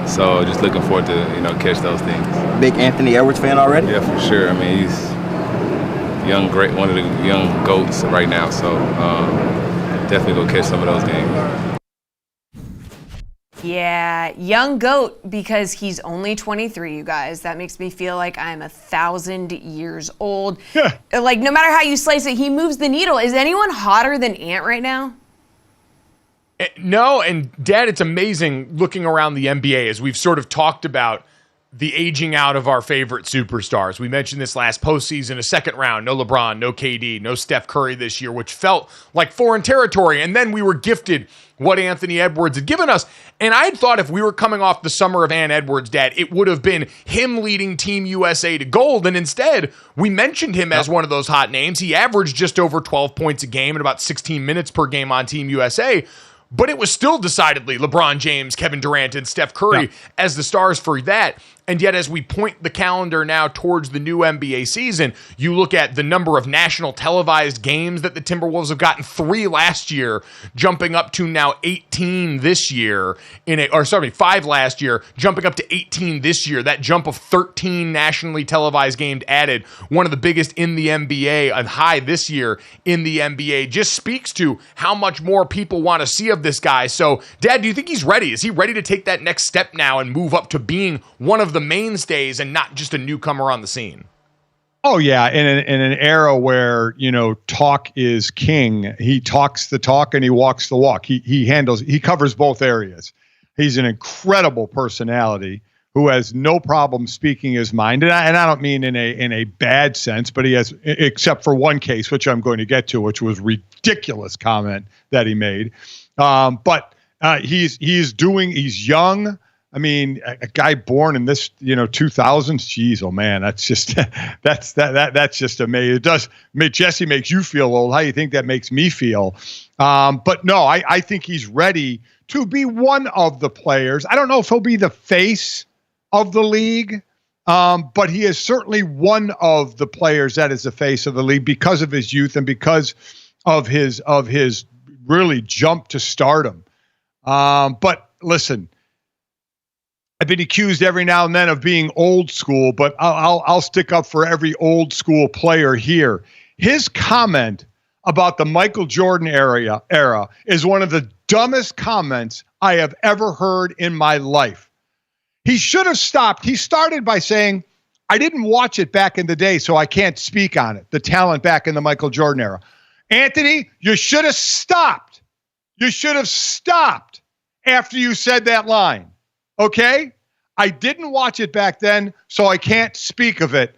So just looking forward to, catch those things. Big Anthony Edwards fan already? Yeah, for sure. I mean, he's one of the young GOATs right now. So definitely go catch some of those games. Yeah, young GOAT because he's only 23, you guys. That makes me feel like I'm 1,000 years old. Like, no matter how you slice it, he moves the needle. Is anyone hotter than Ant right now? No, and Dad, it's amazing looking around the NBA as we've sort of talked about the aging out of our favorite superstars. We mentioned this last postseason, a second round, no LeBron, no KD, no Steph Curry this year, which felt like foreign territory. And then we were gifted what Anthony Edwards had given us. And I had thought if we were coming off the summer of Ant Edwards, Dad, it would have been him leading Team USA to gold. And instead, we mentioned him as one of those hot names. He averaged just over 12 points a game and about 16 minutes per game on Team USA. But it was still decidedly LeBron James, Kevin Durant, and Steph Curry as the stars for that. And yet, as we point the calendar now towards the new NBA season, you look at the number of national televised games that the Timberwolves have gotten, 3 last year, jumping up to now 18 this year, 5 last year, jumping up to 18 this year. That jump of 13 nationally televised games added, one of the biggest in the NBA, and high this year in the NBA, just speaks to how much more people want to see of this guy. So, Dad, do you think he's ready? Is he ready to take that next step now and move up to being one of the mainstays and not just a newcomer on the scene? Oh yeah, in an era where talk is king, he talks the talk and he walks the walk. He covers both areas. He's an incredible personality who has no problem speaking his mind, and I don't mean in a bad sense, but he has, except for one case, which I'm going to get to, which was ridiculous comment that he made. But he's young. I mean, a guy born in this, 2000s. Geez, oh man, that's just that's just amazing. Jesse makes you feel old. How do you think that makes me feel? But no, I think he's ready to be one of the players. I don't know if he'll be the face of the league, but he is certainly one of the players that is the face of the league because of his youth and because of his really jump to stardom. But listen. I've been accused every now and then of being old school, but I'll stick up for every old school player here. His comment about the Michael Jordan era is one of the dumbest comments I have ever heard in my life. He should have stopped. He started by saying, I didn't watch it back in the day, so I can't speak on it, the talent back in the Michael Jordan era. Anthony, you should have stopped. You should have stopped after you said that line. Okay? I didn't watch it back then, so I can't speak of it.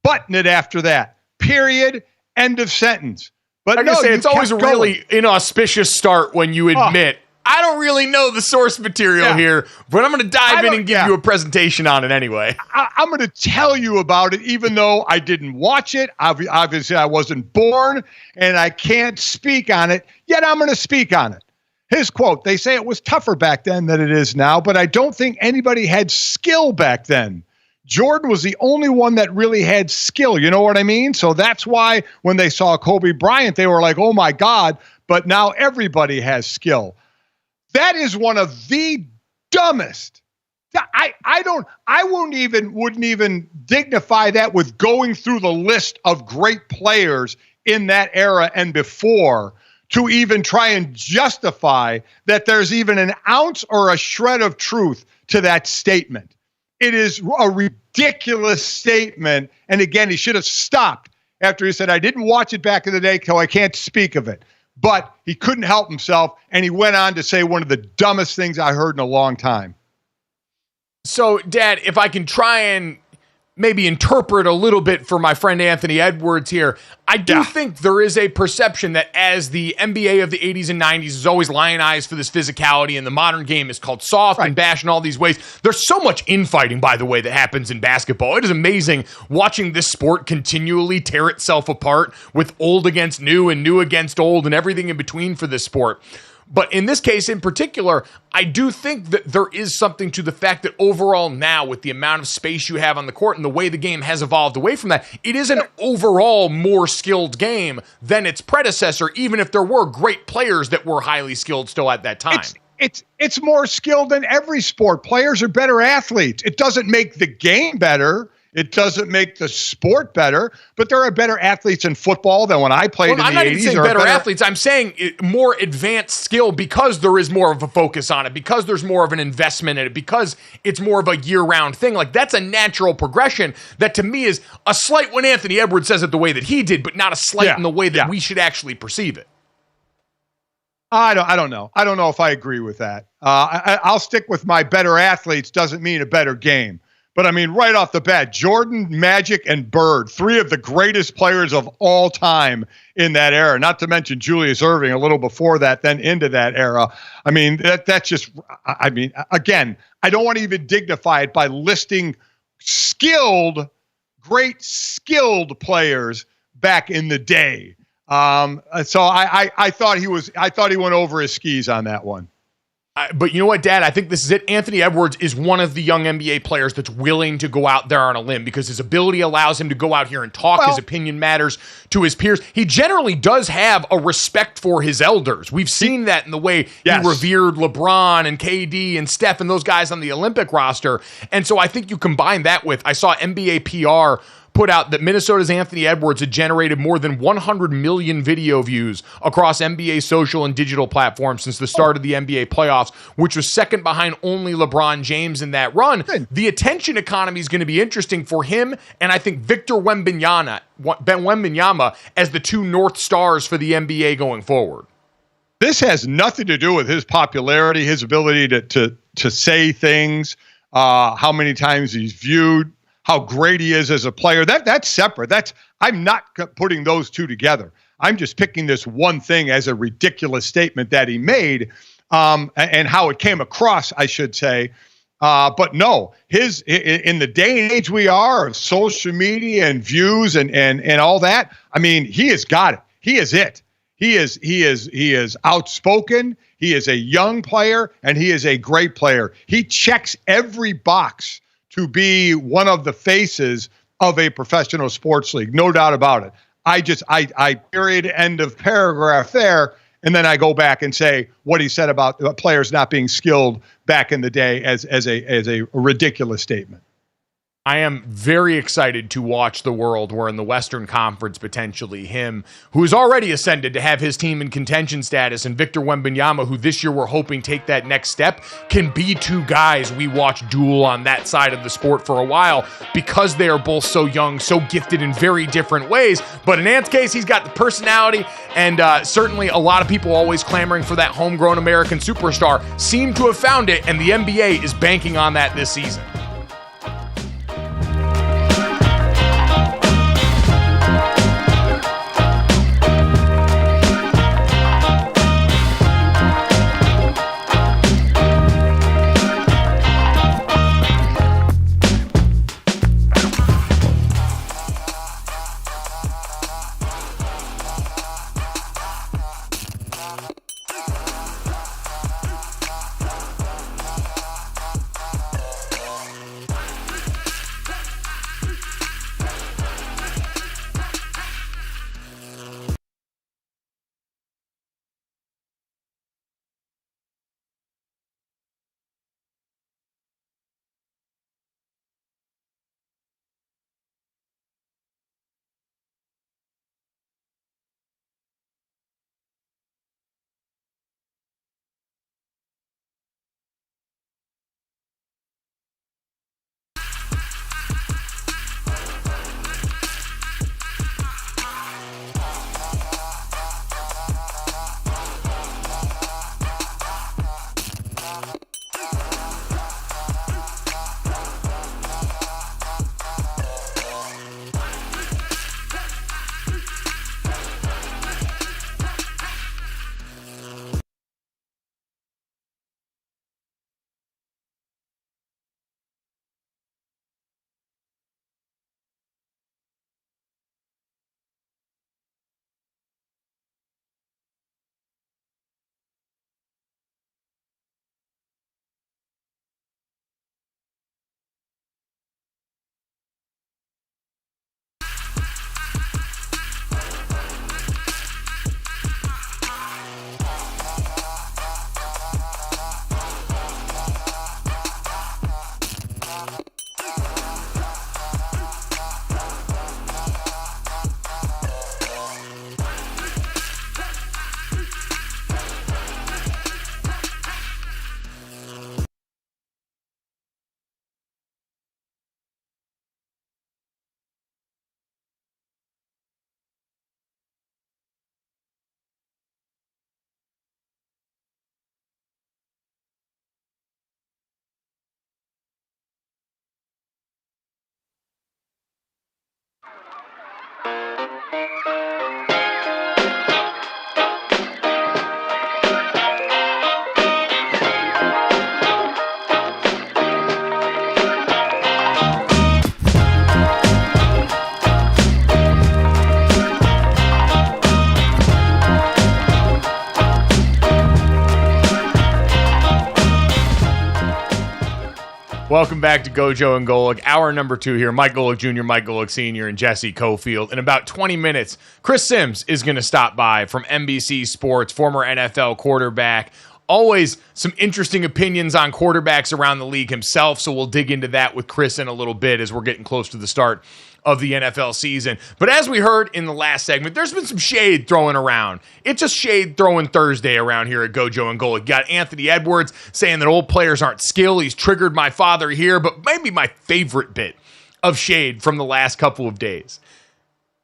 Button it after that. Period. End of sentence. But I say it's always a really inauspicious start when you admit, I don't really know the source material here, but I'm going to dive in and give you a presentation on it anyway. I'm going to tell you about it, even though I didn't watch it. Obviously, I wasn't born, and I can't speak on it, yet I'm going to speak on it. His quote, they say it was tougher back then than it is now, but I don't think anybody had skill back then. Jordan was the only one that really had skill. You know what I mean? So that's why when they saw Kobe Bryant, they were like, oh, my God, but now everybody has skill. That is one of the dumbest. I wouldn't even dignify that with going through the list of great players in that era and before to even try and justify that there's even an ounce or a shred of truth to that statement. It is a ridiculous statement. And again, he should have stopped after he said, I didn't watch it back in the day, so I can't speak of it. But he couldn't help himself, and he went on to say one of the dumbest things I heard in a long time. So, Dad, if I can try and maybe interpret a little bit for my friend Anthony Edwards here, I do think there is a perception that as the NBA of the 80s and 90s is always lionized for this physicality, and the modern game is called soft and bash in all these ways. There's so much infighting, by the way, that happens in basketball. It is amazing watching this sport continually tear itself apart with old against new and new against old and everything in between for this sport. But in this case in particular, I do think that there is something to the fact that overall now, with the amount of space you have on the court and the way the game has evolved away from that, it is an overall more skilled game than its predecessor, even if there were great players that were highly skilled still at that time. It's more skilled than every sport. Players are better athletes. It doesn't make the game better. It doesn't make the sport better, but there are better athletes in football than when I played in the 80s. I'm not even saying better athletes. I'm saying more advanced skill because there is more of a focus on it, because there's more of an investment in it, because it's more of a year-round thing. Like, that's a natural progression that to me is a slight when Anthony Edwards says it the way that he did, but not a slight in the way that we should actually perceive it. I don't know. I don't know if I agree with that. I'll stick with my better athletes doesn't mean a better game. But, I mean, right off the bat, Jordan, Magic, and Bird, three of the greatest players of all time in that era, not to mention Julius Erving a little before that, then into that era. I mean, that's just – I mean, again, I don't want to even dignify it by listing great skilled players back in the day. So I thought he went over his skis on that one. But you know what, Dad? I think this is it. Anthony Edwards is one of the young NBA players that's willing to go out there on a limb because his ability allows him to go out here and talk. His opinion matters to his peers. He generally does have a respect for his elders. We've seen that in the way he revered LeBron and KD and Steph and those guys on the Olympic roster. And so I think you combine that with, I saw NBA PR put out that Minnesota's Anthony Edwards had generated more than 100 million video views across NBA social and digital platforms since the start of the NBA playoffs, which was second behind only LeBron James in that run. The attention economy is going to be interesting for him, and I think Victor Wembanyama as the two North Stars for the NBA going forward. This has nothing to do with his popularity, his ability to say things, how many times he's viewed, how great he is as a player. That's separate. I'm not putting those two together. I'm just picking this one thing as a ridiculous statement that he made, and how it came across, I should say. But no, in the day and age we are of social media and views and all that, I mean, he has got it. He is it. He is outspoken. He is a young player, and he is a great player. He checks every box to be one of the faces of a professional sports league. No doubt about it. I period, end of paragraph there, and then I go back and say what he said about players not being skilled back in the day as a ridiculous statement. I am very excited to watch the world where in the Western Conference, potentially him, who has already ascended to have his team in contention status, and Victor Wembanyama, who this year we're hoping take that next step, can be two guys we watch duel on that side of the sport for a while because they are both so young, so gifted in very different ways. But in Ant's case, he's got the personality, and certainly a lot of people always clamoring for that homegrown American superstar seem to have found it, and the NBA is banking on that this season. Welcome back to GoJo and Golic. Hour number 2 here. Mike Golic Jr., Mike Golic Sr., and Jesse Cofield. In about 20 minutes, Chris SIMMS is going to stop by from NBC Sports, former NFL quarterback. Always some interesting opinions on quarterbacks around the league himself, so we'll dig into that with Chris in a little bit as we're getting close to the start of the NFL season. But as we heard in the last segment, there's been some shade thrown around. It's a shade throwing Thursday around here at GoJo and Golic. Got Anthony Edwards saying that old players aren't skilled. He's triggered my father here, but maybe my favorite bit of shade from the last couple of days.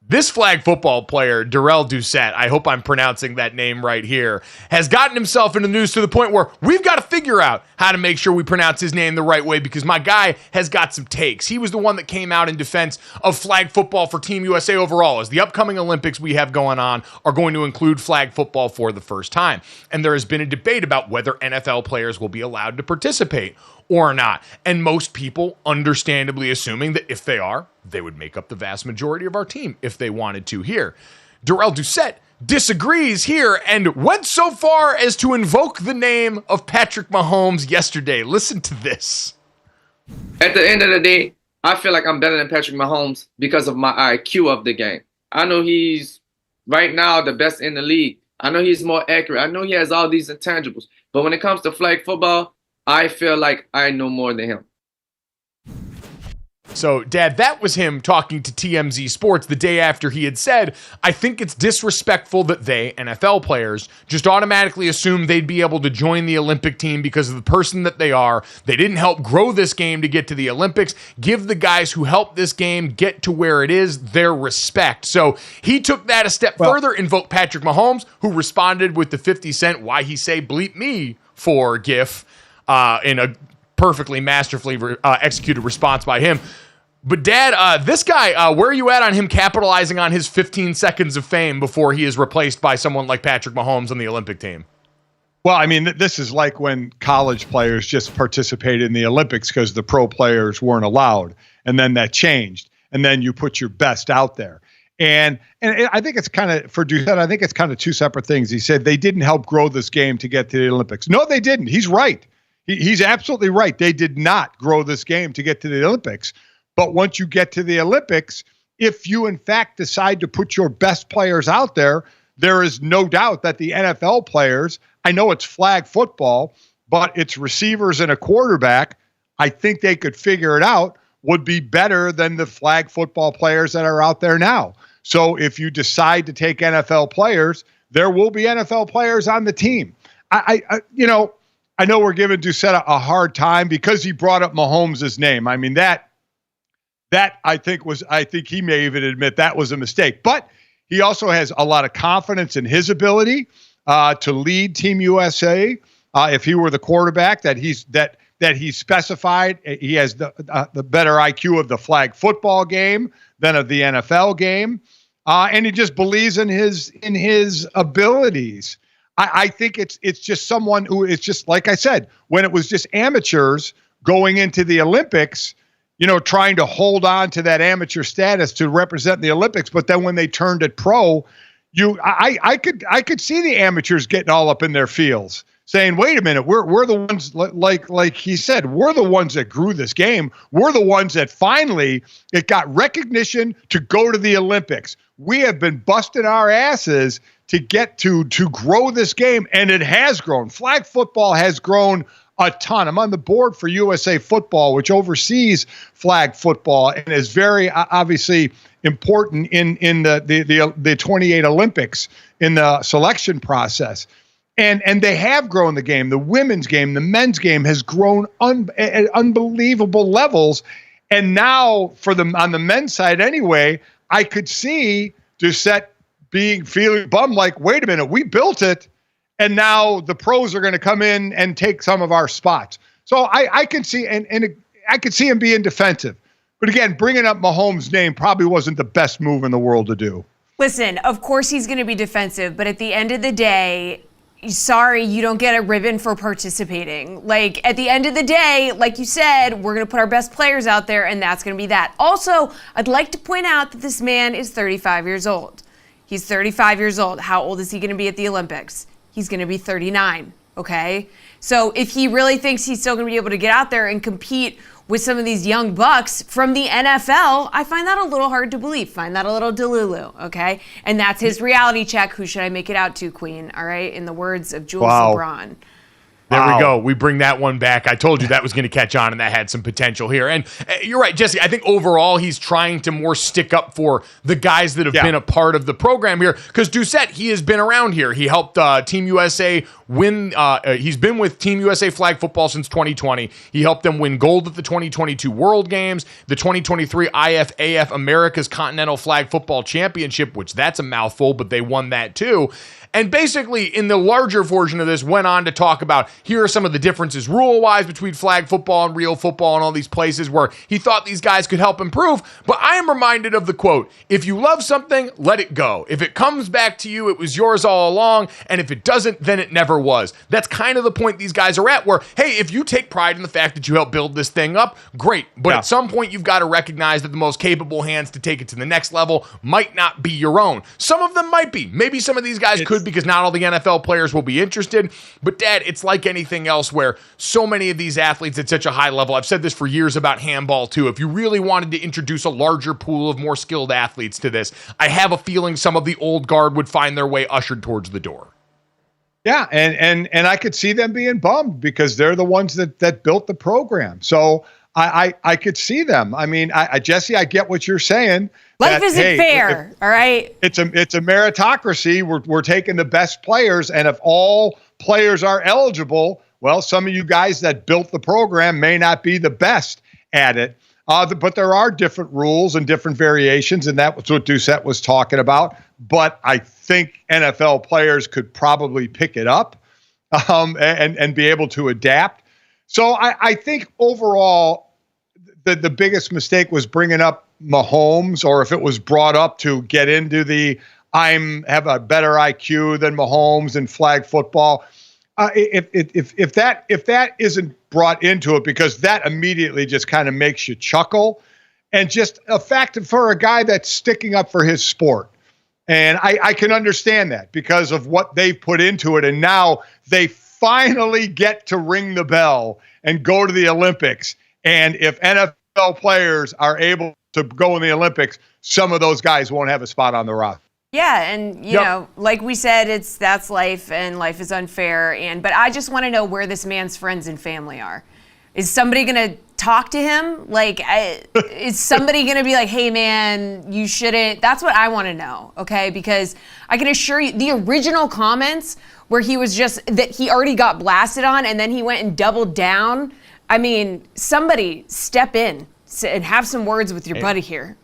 This flag football player, Darrell Doucette, I hope I'm pronouncing that name right here, has gotten himself in the news to the point where we've got to figure out how to make sure we pronounce his name the right way because my guy has got some takes. He was the one that came out in defense of flag football for Team USA overall, as the upcoming Olympics we have going on are going to include flag football for the first time. And there has been a debate about whether NFL players will be allowed to participate or not. And most people understandably assuming that if they are, they would make up the vast majority of our team if they wanted to here. Darrell Doucette disagrees here and went so far as to invoke the name of Patrick Mahomes yesterday. Listen to this. At the end of the day, I feel like I'm better than Patrick Mahomes because of my IQ of the game. I know he's right now the best in the league. I know he's more accurate. I know he has all these intangibles. But when it comes to flag football, I feel like I know more than him. So, Dad, that was him talking to TMZ Sports the day after he had said, I think it's disrespectful that they, NFL players, just automatically assume they'd be able to join the Olympic team because of the person that they are. They didn't help grow this game to get to the Olympics. Give the guys who helped this game get to where it is their respect. So he took that a step further, invoked Patrick Mahomes, who responded with the 50 Cent why he say bleep me for gif in a perfectly masterfully executed response by him. But Dad, this guy, where are you at on him capitalizing on his 15 seconds of fame before he is replaced by someone like Patrick Mahomes on the Olympic team? Well, I mean, this is like when college players just participated in the Olympics because the pro players weren't allowed. And then that changed. And then you put your best out there. And I think it's kind of, for Doucette, I think it's kind of two separate things. He said they didn't help grow this game to get to the Olympics. No, they didn't. He's right. He's absolutely right. They did not grow this game to get to the Olympics. But once you get to the Olympics, if you in fact decide to put your best players out there, there is no doubt that the NFL players, I know it's flag football, but it's receivers and a quarterback, I think they could figure it out, would be better than the flag football players that are out there now. So if you decide to take NFL players, there will be NFL players on the team. I know we're giving Doucette a hard time because he brought up Mahomes' name. I mean, that I think he may even admit that was a mistake. But he also has a lot of confidence in his ability to lead Team USA. If he were the quarterback that he specified, he has the better IQ of the flag football game than of the NFL game, and he just believes in his abilities. I think it's just someone who is just, like I said, when it was just amateurs going into the Olympics, trying to hold on to that amateur status to represent the Olympics. But then when they turned it pro, I could see the amateurs getting all up in their feels saying, wait a minute, we're the ones, like he said, we're the ones that grew this game. We're the ones that finally it got recognition to go to the Olympics. We have been busting our asses to get to grow this game, and it has grown. Flag football has grown a ton. I'm on the board for USA Football, which oversees flag football and is very obviously important in the 28 Olympics in the selection process. And they have grown the game. The women's game, the men's game has grown at unbelievable levels. And now on the men's side anyway, I could see Doucette feeling bummed, like, wait a minute, we built it. And now the pros are going to come in and take some of our spots. So I can see, and I could see him being defensive. But again, bringing up Mahomes' name probably wasn't the best move in the world to do. Listen, of course he's going to be defensive, but at the end of the day, sorry, you don't get a ribbon for participating. Like, at the end of the day, like you said, we're going to put our best players out there, and that's going to be that. Also, I'd like to point out that this man is 35 years old. He's 35 years old. How old is he going to be at the Olympics? He's going to be 39, okay? So if he really thinks he's still going to be able to get out there and compete with some of these young bucks from the NFL, I find that a little hard to believe. Find that a little delulu, okay? And that's his reality check. Who should I make it out to, Queen? All right, in the words of Jules LeBron. There we go. We bring that one back. I told you that was going to catch on, and that had some potential here. And you're right, Jesse. I think overall he's trying to more stick up for the guys that have been a part of the program here. Because Doucette, he has been around here. He helped Team USA win. He's been with Team USA flag football since 2020. He helped them win gold at the 2022 World Games, the 2023 IFAF America's Continental Flag Football Championship, which that's a mouthful, but they won that too. And basically, in the larger version of this, went on to talk about here are some of the differences rule-wise between flag football and real football and all these places where he thought these guys could help improve. But I am reminded of the quote, if you love something, let it go. If it comes back to you, it was yours all along. And if it doesn't, then it never was. That's kind of the point these guys are at where, hey, if you take pride in the fact that you helped build this thing up, great. But at some point, you've got to recognize that the most capable hands to take it to the next level might not be your own. Some of them might be. Maybe some of these guys could because not all the NFL players will be interested. But, Dad, it's like anything else where so many of these athletes at such a high level, I've said this for years about handball too, if you really wanted to introduce a larger pool of more skilled athletes to this, I have a feeling some of the old guard would find their way ushered towards the door. Yeah, and I could see them being bummed because they're the ones that built the program. So I could see them. I mean, Jesse, I get what you're saying. Life isn't fair, all right? It's a meritocracy. We're taking the best players, and if all players are eligible, well, some of you guys that built the program may not be the best at it. But there are different rules and different variations, and that was what Doucette was talking about. But I think NFL players could probably pick it up and be able to adapt. So I think overall, the biggest mistake was bringing up Mahomes, or if it was brought up to get into the have a better IQ than Mahomes in flag football. If that isn't brought into it, because that immediately just kind of makes you chuckle, and just a fact for a guy that's sticking up for his sport. And I can understand that because of what they've put into it, and now they finally get to ring the bell and go to the Olympics. And if NFL players are able to go in the Olympics, some of those guys won't have a spot on the roster. Yeah, and you know, like we said, that's life, and life is unfair. But I just want to know where this man's friends and family are. Is somebody gonna talk to him? Like, is somebody gonna be like, "Hey, man, you shouldn't"? That's what I want to know. Okay, because I can assure you, the original comments where he was just that he already got blasted on, and then he went and doubled down. I mean, somebody step in and have some words with your buddy here.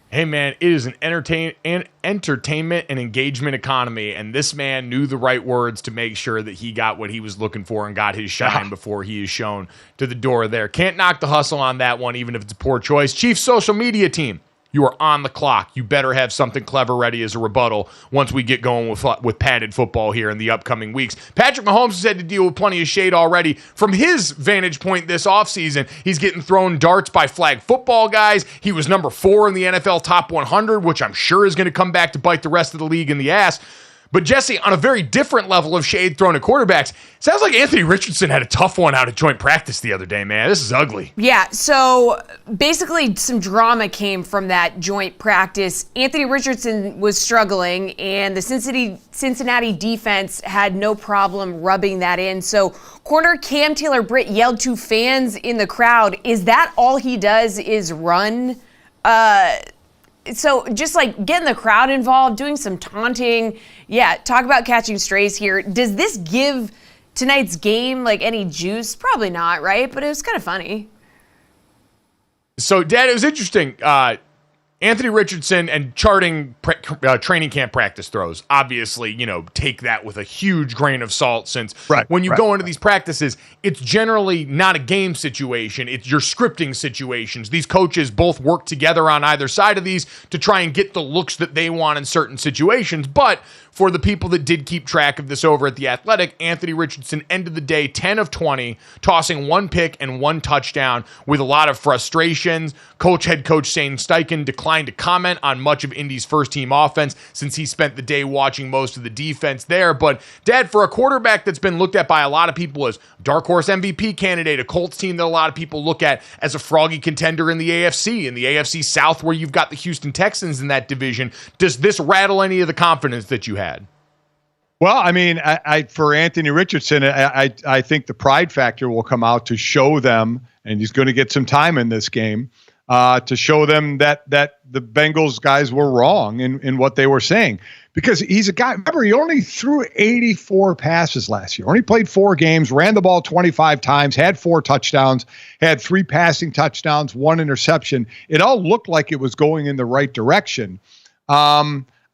Hey, man, it is an entertainment and engagement economy, and this man knew the right words to make sure that he got what he was looking for and got his shine before he is shown to the door there. Can't knock the hustle on that one, even if it's a poor choice. Chief social media team, you are on the clock. You better have something clever ready as a rebuttal once we get going with padded football here in the upcoming weeks. Patrick Mahomes has had to deal with plenty of shade already. From his vantage point this offseason, he's getting thrown darts by flag football guys. He was number 4 in the NFL top 100, which I'm sure is going to come back to bite the rest of the league in the ass. But Jesse, on a very different level of shade thrown at quarterbacks, sounds like Anthony Richardson had a tough one out at joint practice the other day, man. This is ugly. Yeah, so basically some drama came from that joint practice. Anthony Richardson was struggling, and the Cincinnati defense had no problem rubbing that in. So corner Cam Taylor-Britt yelled to fans in the crowd, is that all he does is run? So just like getting the crowd involved, doing some taunting. Yeah, talk about catching strays here. Does this give tonight's game like any juice? Probably not, right? But it was kind of funny. So, Dad, it was interesting. Anthony Richardson and charting training camp practice throws, obviously, take that with a huge grain of salt, since when you go into these practices, it's generally not a game situation. It's your scripting situations. These coaches both work together on either side of these to try and get the looks that they want in certain situations. But for the people that did keep track of this over at The Athletic, Anthony Richardson ended the day 10 of 20, tossing 1 pick and 1 touchdown with a lot of frustrations. Head coach Shane Steichen declined declined to comment on much of Indy's first-team offense since he spent the day watching most of the defense there. But, Dad, for a quarterback that's been looked at by a lot of people as dark horse MVP candidate, a Colts team that a lot of people look at as a froggy contender in the AFC South, where you've got the Houston Texans in that division, does this rattle any of the confidence that you had? Well, I mean, for Anthony Richardson, I think the pride factor will come out to show them, and he's going to get some time in this game, to show them that the Bengals guys were wrong in what they were saying. Because he's a guy, remember, he only threw 84 passes last year. Only played 4 games, ran the ball 25 times, had 4 touchdowns, had 3 passing touchdowns, 1 interception. It all looked like it was going in the right direction.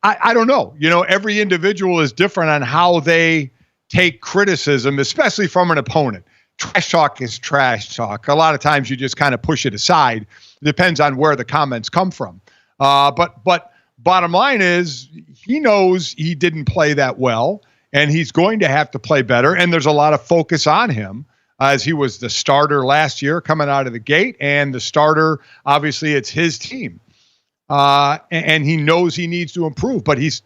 I don't know. Every individual is different on how they take criticism, especially from an opponent. Trash talk is trash talk. A lot of times you just kind of push it aside. It depends on where the comments come from. But bottom line is he knows he didn't play that well, and he's going to have to play better. And there's a lot of focus on him as he was the starter last year coming out of the gate, and the starter, obviously, it's his team. And he knows he needs to improve, but he's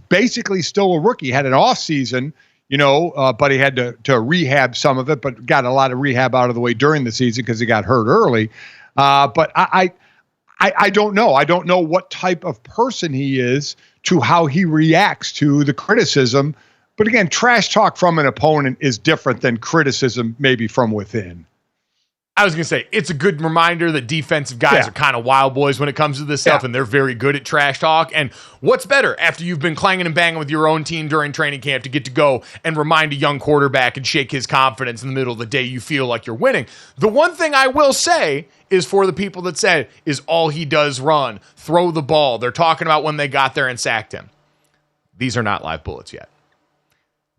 basically still a rookie. He had an off season, but he had to rehab some of it, but got a lot of rehab out of the way during the season because he got hurt early. But I don't know. I don't know what type of person he is to how he reacts to the criticism. But again, trash talk from an opponent is different than criticism maybe from within. I was going to say, it's a good reminder that defensive guys are kind of wild boys when it comes to this stuff, and they're very good at trash talk. And what's better after you've been clanging and banging with your own team during training camp to get to go and remind a young quarterback and shake his confidence in the middle of the day you feel like you're winning. The one thing I will say is for the people that said, is all he does run, throw the ball. They're talking about when they got there and sacked him. These are not live bullets yet.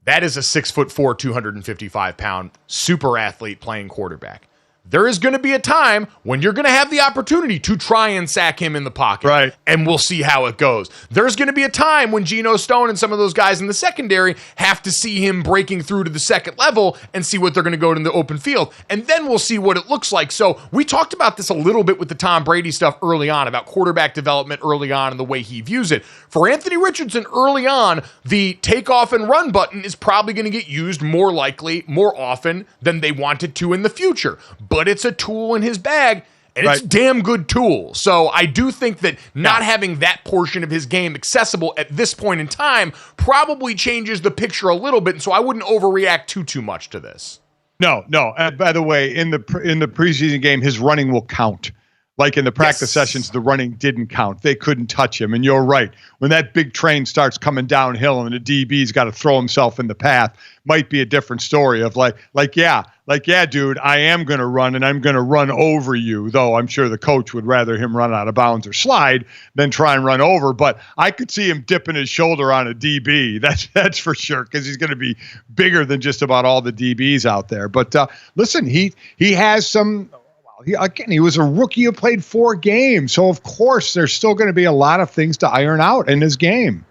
That is a 6'4", 255-pound super athlete playing quarterback. There is going to be a time when you're going to have the opportunity to try and sack him in the pocket. Right. And we'll see how it goes. There's going to be a time when Geno Stone and some of those guys in the secondary have to see him breaking through to the second level and see what they're going to go in the open field. And then we'll see what it looks like. So we talked about this a little bit with the Tom Brady stuff early on, about quarterback development early on and the way he views it. For Anthony Richardson early on, the takeoff and run button is probably going to get used more often than they want it to in the future. But it's a tool in his bag, and it's a damn good tool. So I do think that not having that portion of his game accessible at this point in time probably changes the picture a little bit, and so I wouldn't overreact too much to this. No. By the way, in the preseason game, his running will count. Like in the practice sessions, the running didn't count. They couldn't touch him. And you're right. When that big train starts coming downhill and the DB's got to throw himself in the path, might be a different story of like, dude, I am going to run and I'm going to run over you. Though I'm sure the coach would rather him run out of bounds or slide than try and run over. But I could see him dipping his shoulder on a DB. That's for sure, because he's going to be bigger than just about all the DBs out there. But listen, he has some. He was a rookie who played 4 games. So, of course, there's still going to be a lot of things to iron out in his game.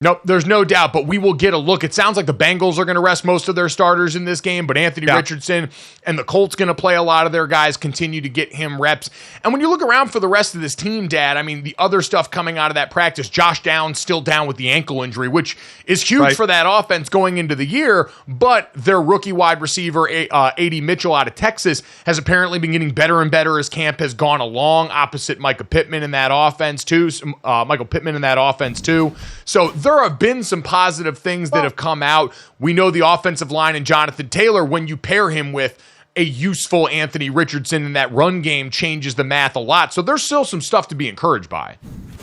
Nope, there's no doubt, but we will get a look. It sounds like the Bengals are going to rest most of their starters in this game, but Anthony Richardson and the Colts going to play a lot of their guys, continue to get him reps. And when you look around for the rest of this team, Dad, I mean, the other stuff coming out of that practice, Josh Downs still down with the ankle injury, which is huge for that offense going into the year, but their rookie wide receiver, A.D. Mitchell out of Texas, has apparently been getting better and better as camp has gone along, opposite Michael Pittman in that offense too. So there have been some positive things that have come out. We know the offensive line and Jonathan Taylor, when you pair him with a useful Anthony Richardson in that run game, changes the math a lot. So there's still some stuff to be encouraged by.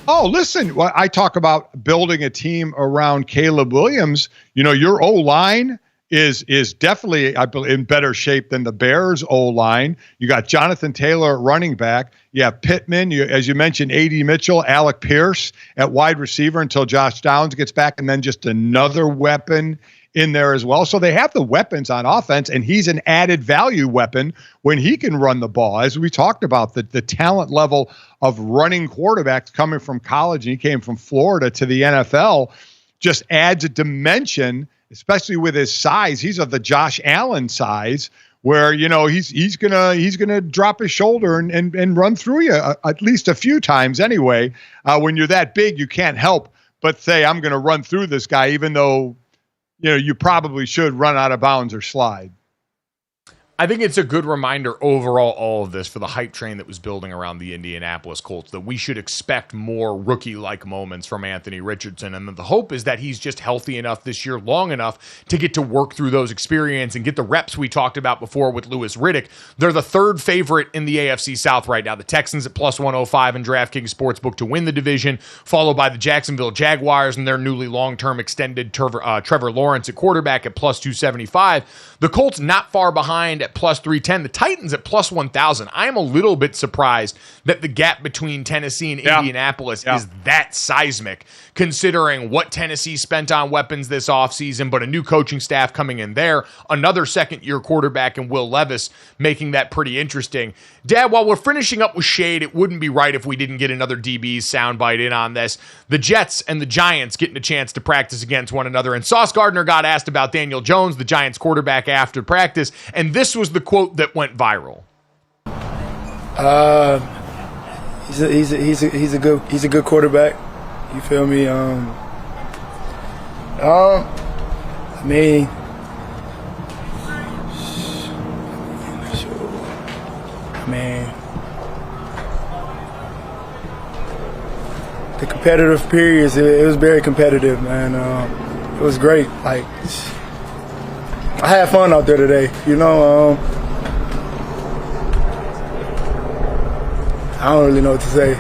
Oh, listen, I talk about building a team around Caleb Williams. You know, your O-line is definitely in better shape than the Bears' O-line. You got Jonathan Taylor at running back. You have Pittman, as you mentioned, A.D. Mitchell, Alec Pierce at wide receiver until Josh Downs gets back, and then just another weapon in there as well. So they have the weapons on offense, and he's an added value weapon when he can run the ball. As we talked about, the talent level of running quarterbacks coming from college, and he came from Florida to the NFL, just adds a dimension, especially with his size. He's of the Josh Allen size, where, he's gonna drop his shoulder and run through you at least a few times anyway. When you're that big, you can't help but say, I'm going to run through this guy, even though, you probably should run out of bounds or slide. I think it's a good reminder overall, all of this, for the hype train that was building around the Indianapolis Colts, that we should expect more rookie-like moments from Anthony Richardson. And the hope is that he's just healthy enough this year, long enough to get to work through those experiences and get the reps we talked about before with Louis Riddick. They're the third favorite in the AFC South right now. The Texans at plus 105 in DraftKings Sportsbook to win the division, followed by the Jacksonville Jaguars and their newly long-term extended Trevor Lawrence at quarterback at plus 275. The Colts not far behind at plus 310. The Titans at plus 1,000. I am a little bit surprised that the gap between Tennessee and Indianapolis is that seismic, considering what Tennessee spent on weapons this offseason, but a new coaching staff coming in there, another second-year quarterback in Will Levis, making that pretty interesting. Dad, while we're finishing up with shade, it wouldn't be right if we didn't get another DB's soundbite in on this. The Jets and the Giants getting a chance to practice against one another, and Sauce Gardner got asked about Daniel Jones, the Giants quarterback, after practice, and this was the quote that went viral. He's a good quarterback. You feel me? I mean, the competitive periods, it was very competitive, man. It was great. Like, I had fun out there today, I don't really know what to say.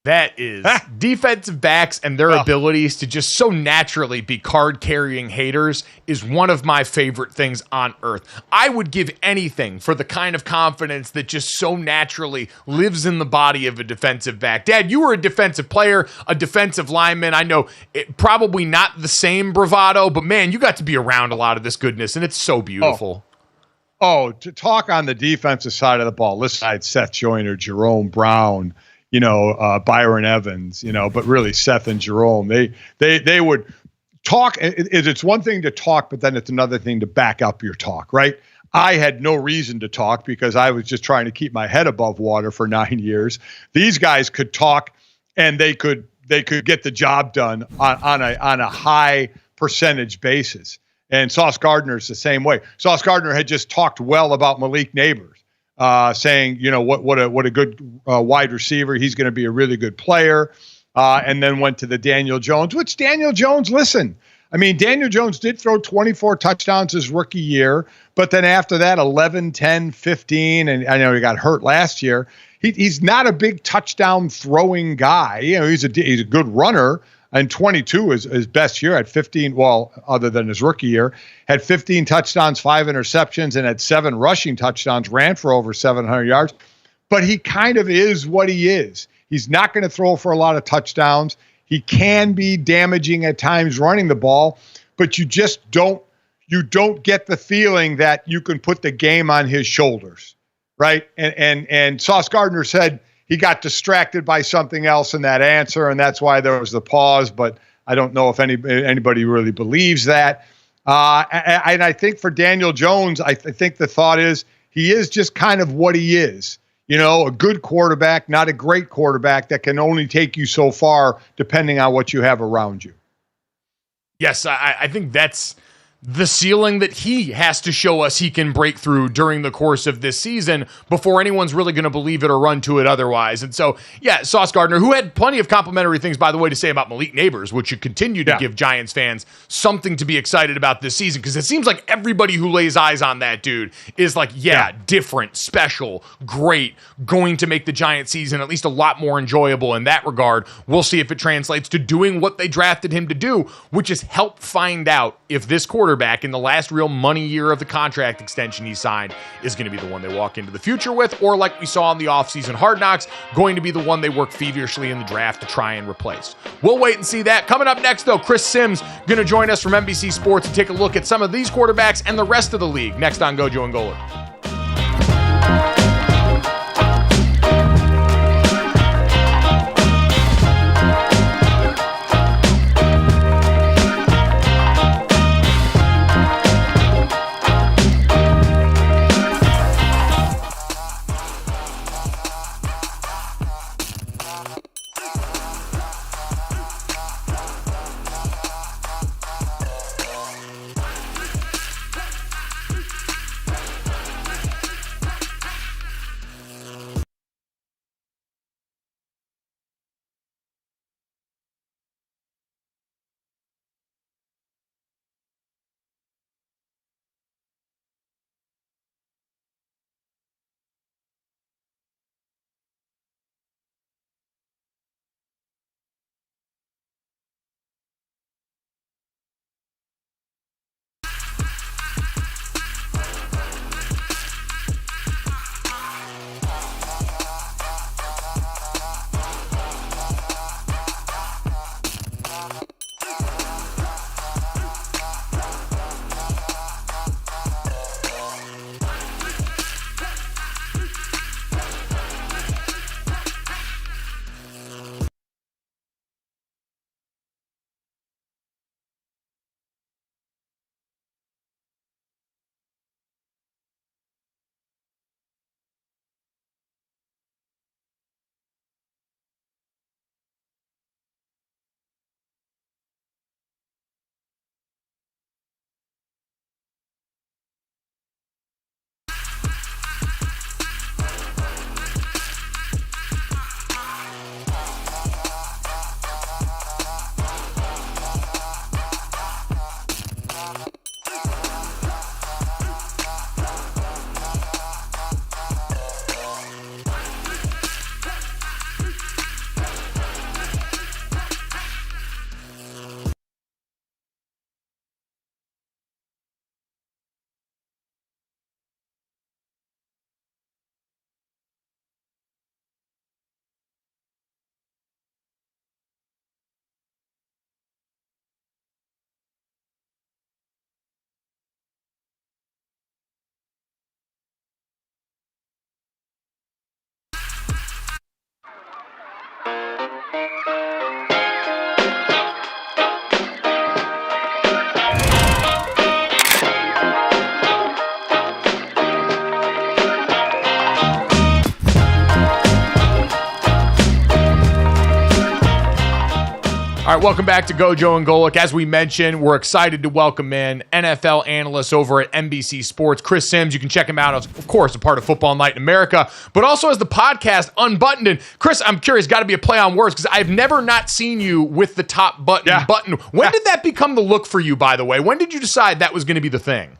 That is defensive backs and their abilities to just so naturally be card-carrying haters is one of my favorite things on earth. I would give anything for the kind of confidence that just so naturally lives in the body of a defensive back. Dad, you were a defensive player, a defensive lineman. I know probably not the same bravado, but man, you got to be around a lot of this goodness, and it's so beautiful. To talk on the defensive side of the ball, listen, I had Seth Joyner, Jerome Brown, Byron Evans, but really Seth and Jerome, they would talk. It's one thing to talk, but then it's another thing to back up your talk, right? I had no reason to talk because I was just trying to keep my head above water for 9 years. These guys could talk, and they could get the job done on a high percentage basis. And Sauce Gardner's the same way. Sauce Gardner had just talked well about Malik Neighbors, saying, what a good wide receiver. He's going to be a really good player. And then went to the Daniel Jones, which Daniel Jones, listen, I mean, Daniel Jones did throw 24 touchdowns his rookie year, but then after that, 11, 10, 15, and I know he got hurt last year. He's not a big touchdown throwing guy. He's a good runner. And 22 is his best year at 15. Well, other than his rookie year, had 15 touchdowns, 5 interceptions, and had 7 rushing touchdowns, ran for over 700 yards. But he kind of is what he is. He's not going to throw for a lot of touchdowns. He can be damaging at times running the ball, but you just don't get the feeling that you can put the game on his shoulders, right? And Sauce Gardner said he got distracted by something else in that answer, and that's why there was the pause. But I don't know if anybody really believes that. And I think for Daniel Jones, I think the thought is he is just kind of what he is. A good quarterback, not a great quarterback that can only take you so far depending on what you have around you. Yes, I think that's the ceiling that he has to show us he can break through during the course of this season before anyone's really going to believe it or run to it otherwise. And so, yeah, Sauce Gardner, who had plenty of complimentary things, by the way, to say about Malik Neighbors, which should continue to give Giants fans something to be excited about this season, because it seems like everybody who lays eyes on that dude is like, different, special, great, going to make the Giant season at least a lot more enjoyable in that regard. We'll see if it translates to doing what they drafted him to do, which is help find out if this quarterback in the last real money year of the contract extension he signed is going to be the one they walk into the future with, or like we saw in the offseason Hard Knocks, going to be the one they work feverishly in the draft to try and replace. We'll wait and see that. Coming up next, though, Chris Simms going to join us from NBC Sports to take a look at some of these quarterbacks and the rest of the league next on GoJo and Golic. All right, welcome back to GoJo and Golic. As we mentioned, we're excited to welcome in NFL analyst over at NBC Sports, Chris SIMMS. You can check him out, as, of course, a part of Football Night in America, but also as the podcast Unbuttoned. And Chris, I'm curious, got to be a play on words, because I've never not seen you with the top button. When did that become the look for you, by the way? When did you decide that was going to be the thing?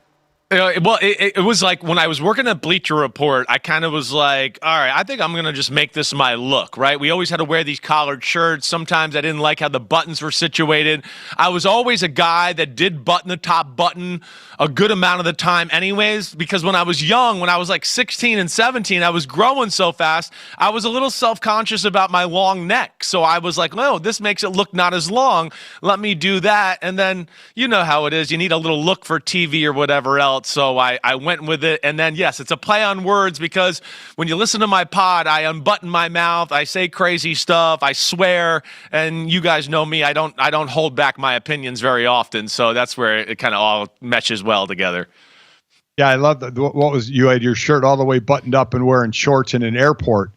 Well, it was like when I was working at Bleacher Report, I kind of was like, all right, I think I'm going to just make this my look, right? We always had to wear these collared shirts. Sometimes I didn't like how the buttons were situated. I was always a guy that did button the top button a good amount of the time anyways, because when I was young, when I was like 16 and 17, I was growing so fast, I was a little self-conscious about my long neck. So I was like, no, this makes it look not as long. Let me do that. And then you know how it is. You need a little look for TV or whatever else. So I went with it. And then, yes, it's a play on words, because when you listen to my pod, I unbutton my mouth. I say crazy stuff. I swear. And you guys know me. I don't hold back my opinions very often. So that's where it kind of all meshes well together. Yeah, I love that. What was, you had your shirt all the way buttoned up and wearing shorts in an airport.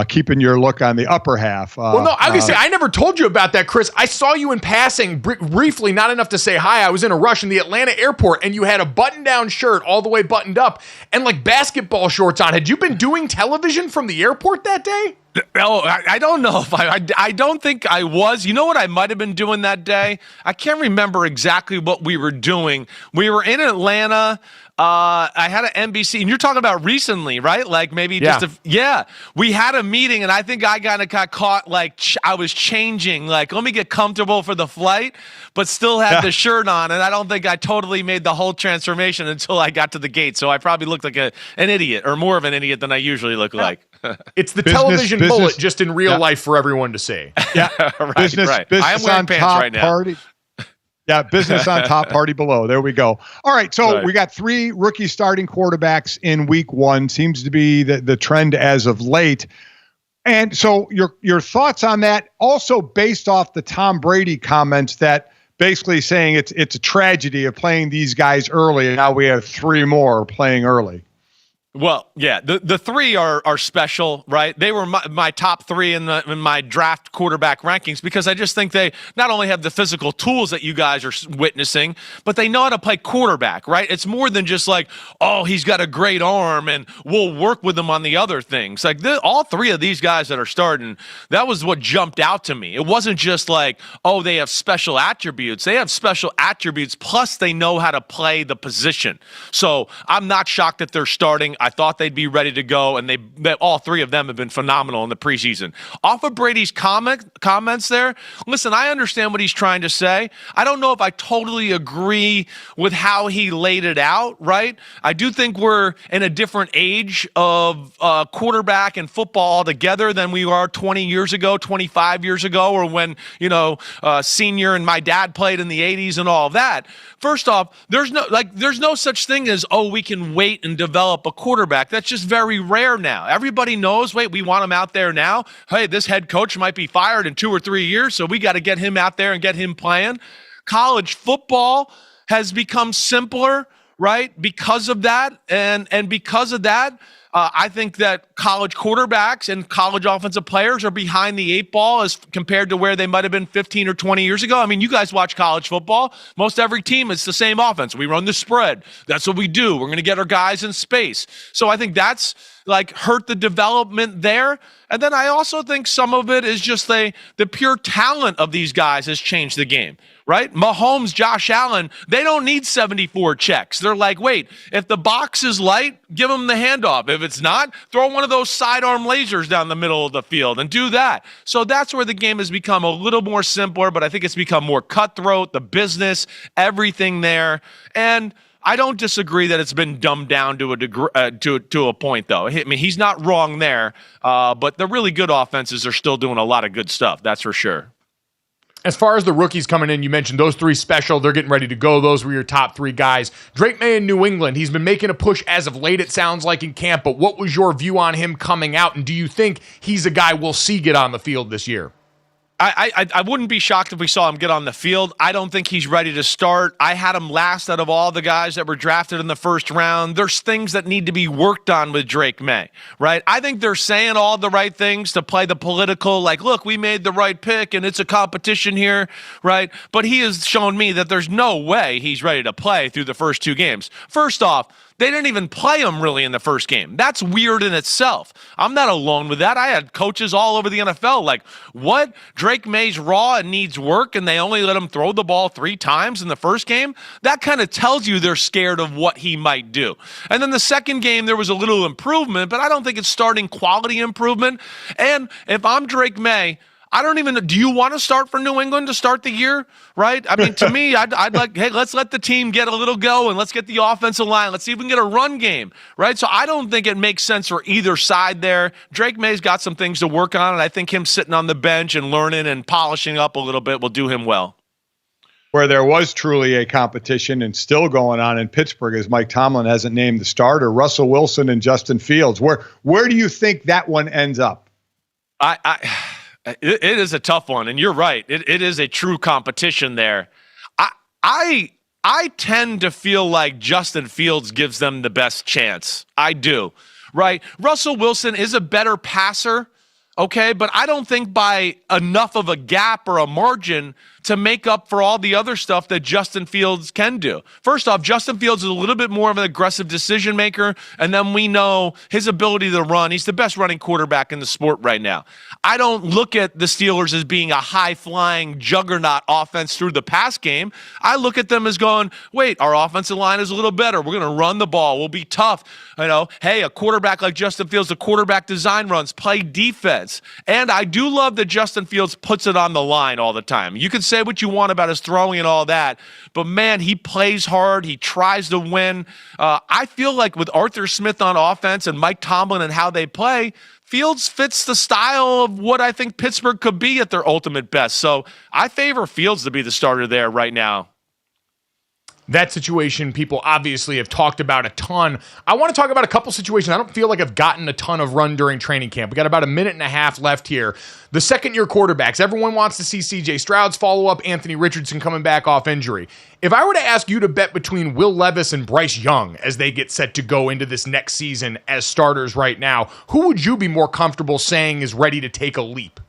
Keeping your look on the upper half. Well, no, I was going to say, I never told you about that, Chris. I saw you in passing briefly, not enough to say hi. I was in a rush in the Atlanta airport, and you had a button-down shirt all the way buttoned up and like basketball shorts on. Had you been doing television from the airport that day? No, I don't know if I don't think I was. You know what I might have been doing that day? I can't remember exactly what we were doing. We were in Atlanta. I had an NBC, and you're talking about recently, right? Like maybe we had a meeting, and I think I kind of got caught, like I was changing, like let me get comfortable for the flight, but still had the shirt on, and I don't think I totally made the whole transformation until I got to the gate. So I probably looked like an idiot, or more of an idiot than I usually look like. It's the television bullet just in real life for everyone to see. Yeah, right. Business I am wearing on pants top, right now. party. Yeah, business on top, party below. There we go. All right, so we got 3 rookie starting quarterbacks in week 1. Seems to be the trend as of late. And so your thoughts on that, also based off the Tom Brady comments that basically saying it's a tragedy of playing these guys early, and now we have 3 more playing early. Well, yeah, the 3 are special, right? They were my top 3 in my draft quarterback rankings, because I just think they not only have the physical tools that you guys are witnessing, but they know how to play quarterback, right? It's more than just like, oh, he's got a great arm and we'll work with him on the other things. Like all 3 of these guys that are starting, that was what jumped out to me. It wasn't just like, oh, they have special attributes. They have special attributes, plus they know how to play the position. So I'm not shocked that they're starting. I thought they'd be ready to go, and they all 3 of them have been phenomenal in the preseason. Off of Brady's comments there, listen, I understand what he's trying to say. I don't know if I totally agree with how he laid it out, right? I do think we're in a different age of quarterback and football altogether than we are 20 years ago, 25 years ago, or when, Senior and my dad played in the 80s and all of that. First off, there's no such thing as, oh, we can wait and develop a quarterback. That's just very rare now. Everybody knows, wait, we want him out there now. Hey, this head coach might be fired in 2 or 3 years, so we got to get him out there and get him playing. College football has become simpler, right? Because of that. And because of that, I think that college quarterbacks and college offensive players are behind the 8 ball as compared to where they might have been 15 or 20 years ago. I mean, you guys watch college football. Most every team, it's the same offense. We run the spread. That's what we do. We're going to get our guys in space. So I think that's hurt the development there. And then I also think some of it is just the pure talent of these guys has changed the game, right? Mahomes, Josh Allen, they don't need 74 checks. They're like, wait, if the box is light, give them the handoff. If it's not, throw one of those sidearm lasers down the middle of the field and do that. So that's where the game has become a little more simpler, but I think it's become more cutthroat, the business, everything there. And I don't disagree that it's been dumbed down to a degree, to a point, though. I mean, he's not wrong there, but the really good offenses are still doing a lot of good stuff. That's for sure. As far as the rookies coming in, you mentioned those 3 special. They're getting ready to go. Those were your top 3 guys. Drake May in New England, he's been making a push as of late, it sounds like, in camp. But what was your view on him coming out? And do you think he's a guy we'll see get on the field this year? I wouldn't be shocked if we saw him get on the field. I don't think he's ready to start. I had him last out of all the guys that were drafted in the first round. There's things that need to be worked on with Drake May, right? I think they're saying all the right things to play the political, like, look, we made the right pick and it's a competition here, right? But he has shown me that there's no way he's ready to play through the first 2 games. First off, they didn't even play him really in the first game. That's weird in itself. I'm not alone with that. I had coaches all over the NFL like, what? Drake May's raw and needs work, and they only let him throw the ball 3 times in the first game? That kind of tells you they're scared of what he might do. And then the second game, there was a little improvement, but I don't think it's starting quality improvement. And if I'm Drake May, I don't even know. Do you want to start for New England to start the year? Right? I mean, to me, I'd like, hey, let's let the team get a little go and let's get the offensive line. Let's see if we can get a run game. Right? So I don't think it makes sense for either side there. Drake May's got some things to work on, and I think him sitting on the bench and learning and polishing up a little bit will do him well. Where there was truly a competition and still going on in Pittsburgh, as Mike Tomlin hasn't named the starter, Russell Wilson and Justin Fields. Where do you think that one ends up? It is a tough one, and you're right. It is a true competition there. I tend to feel like Justin Fields gives them the best chance. I do, right? Russell Wilson is a better passer, okay, but I don't think by enough of a gap or a margin to make up for all the other stuff that Justin Fields can do. First off, Justin Fields is a little bit more of an aggressive decision maker, and then we know his ability to run. He's the best running quarterback in the sport right now. I don't look at the Steelers as being a high-flying juggernaut offense through the pass game. I look at them as going, wait, our offensive line is a little better. We're going to run the ball. We'll be tough. You know, hey, a quarterback like Justin Fields, the quarterback design runs, play defense. And I do love that Justin Fields puts it on the line all the time. You can say what you want about his throwing and all that, but man, he plays hard. He tries to win. I feel like with Arthur Smith on offense and Mike Tomlin and how they play, Fields fits the style of what I think Pittsburgh could be at their ultimate best. So I favor Fields to be the starter there right now. That situation people obviously have talked about a ton. I want to talk about a couple situations. I don't feel like I've gotten a ton of run during training camp. We got about a minute and a half left here. The second-year quarterbacks. Everyone wants to see C.J. Stroud's follow-up, Anthony Richardson coming back off injury. If I were to ask you to bet between Will Levis and Bryce Young as they get set to go into this next season as starters right now, who would you be more comfortable saying is ready to take a leap?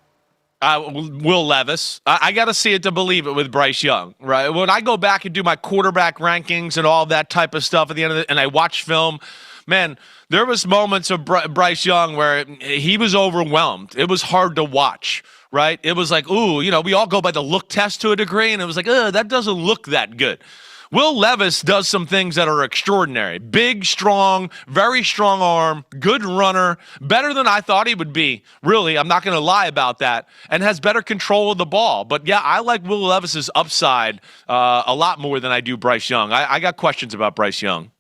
Will Levis. I got to see it to believe it with Bryce Young, right? When I go back and do my quarterback rankings and all that type of stuff at the end of it, and I watch film, man, there was moments of Bryce Young where he was overwhelmed. It was hard to watch, right? It was like, ooh, you know, we all go by the look test to a degree, and it was like, that doesn't look that good. Will Levis does some things that are extraordinary. Big, strong, very strong arm, good runner, better than I thought he would be. Really, I'm not going to lie about that, and has better control of the ball. But yeah, I like Will Levis's upside a lot more than I do Bryce Young. I got questions about Bryce Young.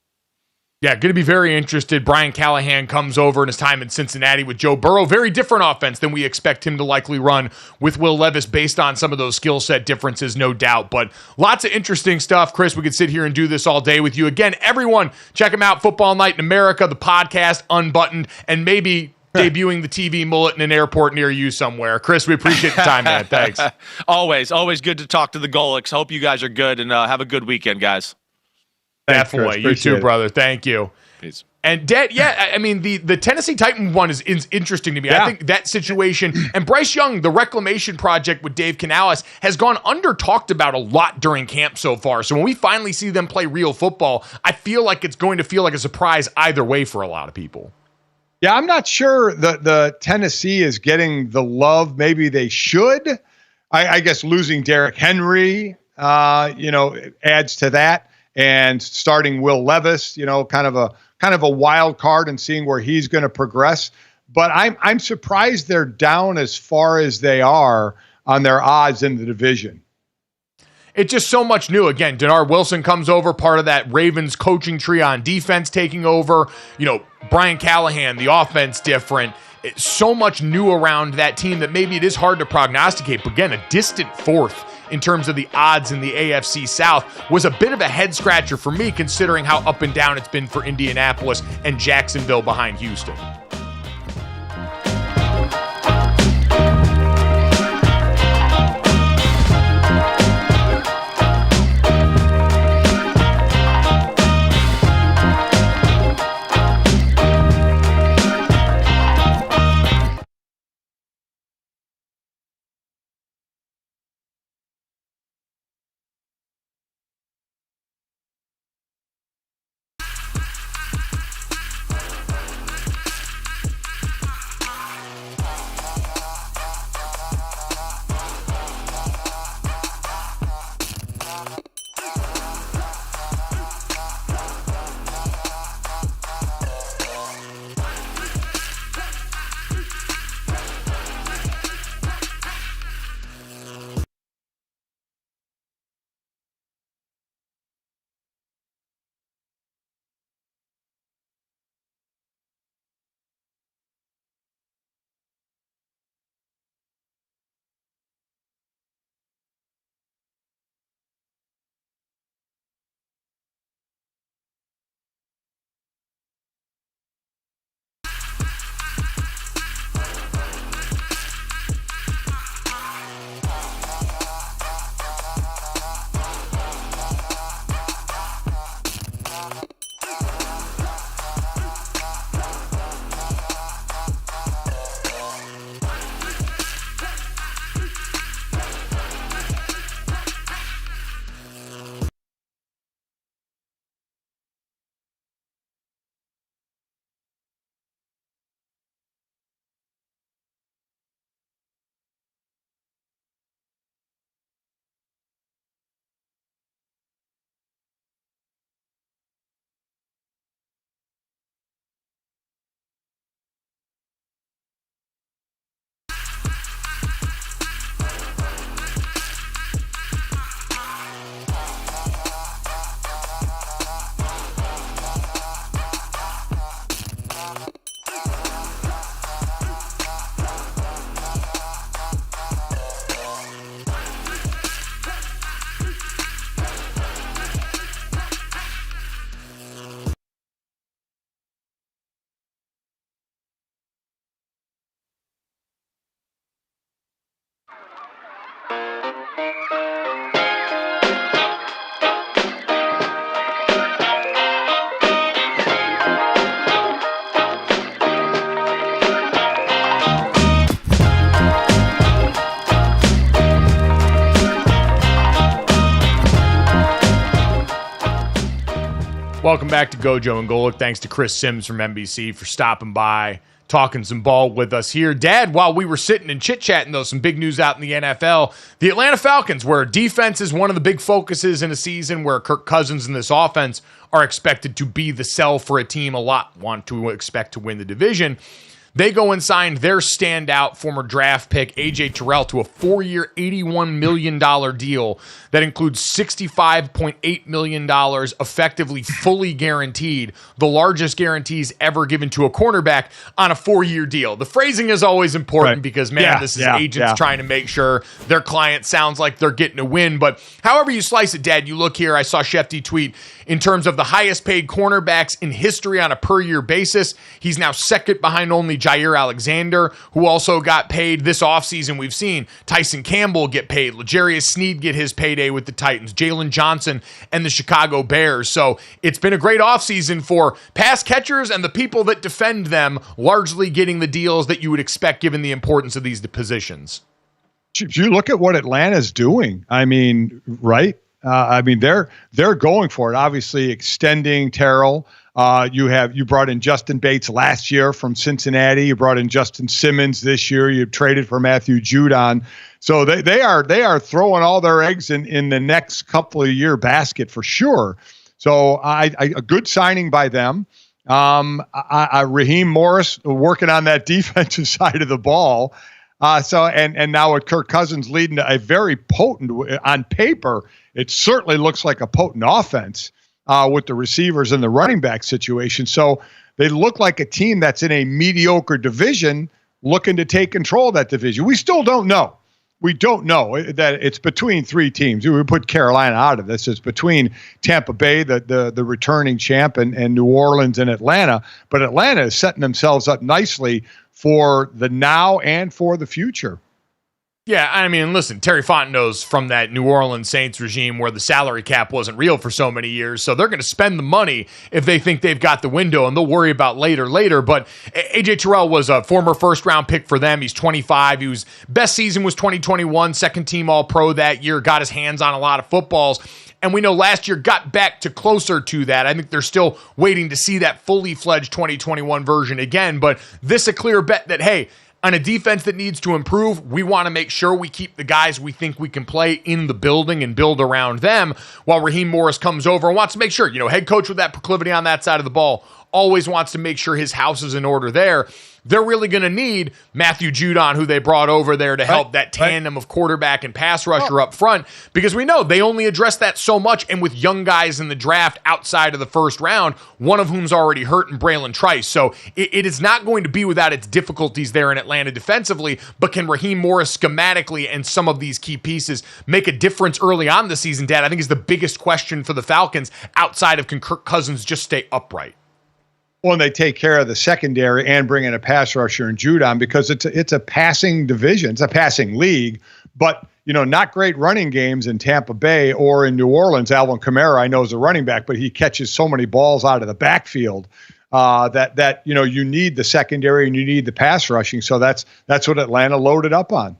Yeah, going to be very interested. Brian Callahan comes over in his time in Cincinnati with Joe Burrow. Very different offense than we expect him to likely run with Will Levis based on some of those skill set differences, no doubt. But lots of interesting stuff. Chris, we could sit here and do this all day with you. Again, everyone, check him out. Football Night in America, the podcast, Unbuttoned, and maybe debuting the TV mullet in an airport near you somewhere. Chris, we appreciate the time, man. Thanks. Always good to talk to the Golics. Hope you guys are good, and have a good weekend, guys. Definitely. You too, brother. Thank you. Peace. And I mean, the Tennessee Titan one is interesting to me. Yeah. I think that situation, and Bryce Young, the reclamation project with Dave Canales, has gone under talked about a lot during camp so far. So when we finally see them play real football, I feel like it's going to feel like a surprise either way for a lot of people. Yeah, I'm not sure the Tennessee is getting the love maybe they should. I guess losing Derrick Henry, adds to that. And starting Will Levis, kind of a wild card and seeing where he's going to progress. But I'm surprised they're down as far as they are on their odds in the division. It's just so much new. Again, Denard Wilson comes over, part of that Ravens coaching tree on defense taking over. Brian Callahan, the offense different. It's so much new around that team that maybe it is hard to prognosticate. But again, a distant fourth in terms of the odds in the AFC South was a bit of a head scratcher for me, considering how up and down it's been for Indianapolis and Jacksonville behind Houston. Welcome back to GoJo and Golic. Thanks to Chris SIMMS from NBC for stopping by, talking some ball with us here. Dad, while we were sitting and chit-chatting, though, some big news out in the NFL. The Atlanta Falcons, where defense is one of the big focuses in a season, where Kirk Cousins and this offense are expected to be the sell for a team a lot want to expect to win the division. They go and signed their standout former draft pick, AJ Terrell, to a 4-year, $81 million deal that includes $65.8 million effectively fully guaranteed, the largest guarantees ever given to a cornerback on a 4-year deal. The phrasing is always important because, man, this is agents trying to make sure their client sounds like they're getting a win. But however you slice it, Dad, you look here, I saw Shefty tweet, in terms of the highest paid cornerbacks in history on a per-year basis, he's now second behind only Jair Alexander, who also got paid this offseason. We've seen Tyson Campbell get paid, L'Jarius Sneed get his payday with the Titans, Jalen Johnson and the Chicago Bears. So it's been a great offseason for pass catchers and the people that defend them, largely getting the deals that you would expect given the importance of these positions. If you look at what Atlanta's doing, I mean, right? They're going for it. Obviously, extending Terrell. You brought in Justin Bates last year from Cincinnati. You brought in Justin Simmons this year. You traded for Matthew Judon. So they are throwing all their eggs in the next couple of year basket for sure. So a good signing by them. Raheem Morris working on that defensive side of the ball. And now with Kirk Cousins leading to a very potent, on paper, it certainly looks like a potent offense with the receivers and the running back situation. So they look like a team that's in a mediocre division looking to take control of that division. We still don't know. We don't know that it's between 3 teams. We put Carolina out of this. It's between Tampa Bay, the returning champ, and New Orleans and Atlanta. But Atlanta is setting themselves up nicely for the now and for the future. Yeah, I mean, listen, Terry Fontenot's from that New Orleans Saints regime where the salary cap wasn't real for so many years, so they're going to spend the money if they think they've got the window, and they'll worry about later. But AJ Terrell was a former first-round pick for them. He's 25. He was best season was 2021, second-team All-Pro that year, got his hands on a lot of footballs. And we know last year got back to closer to that. I think they're still waiting to see that fully fledged 2021 version again, but this a clear bet that, hey, on a defense that needs to improve, we want to make sure we keep the guys we think we can play in the building and build around them, while Raheem Morris comes over and wants to make sure, head coach with that proclivity on that side of the ball always wants to make sure his house is in order there. They're really going to need Matthew Judon, who they brought over there to help that tandem of quarterback and pass rusher up front, because we know they only address that so much, and with young guys in the draft outside of the first round, one of whom's already hurt in Braylon Trice. So it is not going to be without its difficulties there in Atlanta defensively, but can Raheem Morris schematically and some of these key pieces make a difference early on the season, Dad? I think is the biggest question for the Falcons outside of can Kirk Cousins just stay upright? Well, and they take care of the secondary and bring in a pass rusher and Judon, because it's a passing division. It's a passing league, but, not great running games in Tampa Bay or in New Orleans. Alvin Kamara, I know, is a running back, but he catches so many balls out of the backfield that you need the secondary and you need the pass rushing. So that's what Atlanta loaded up on.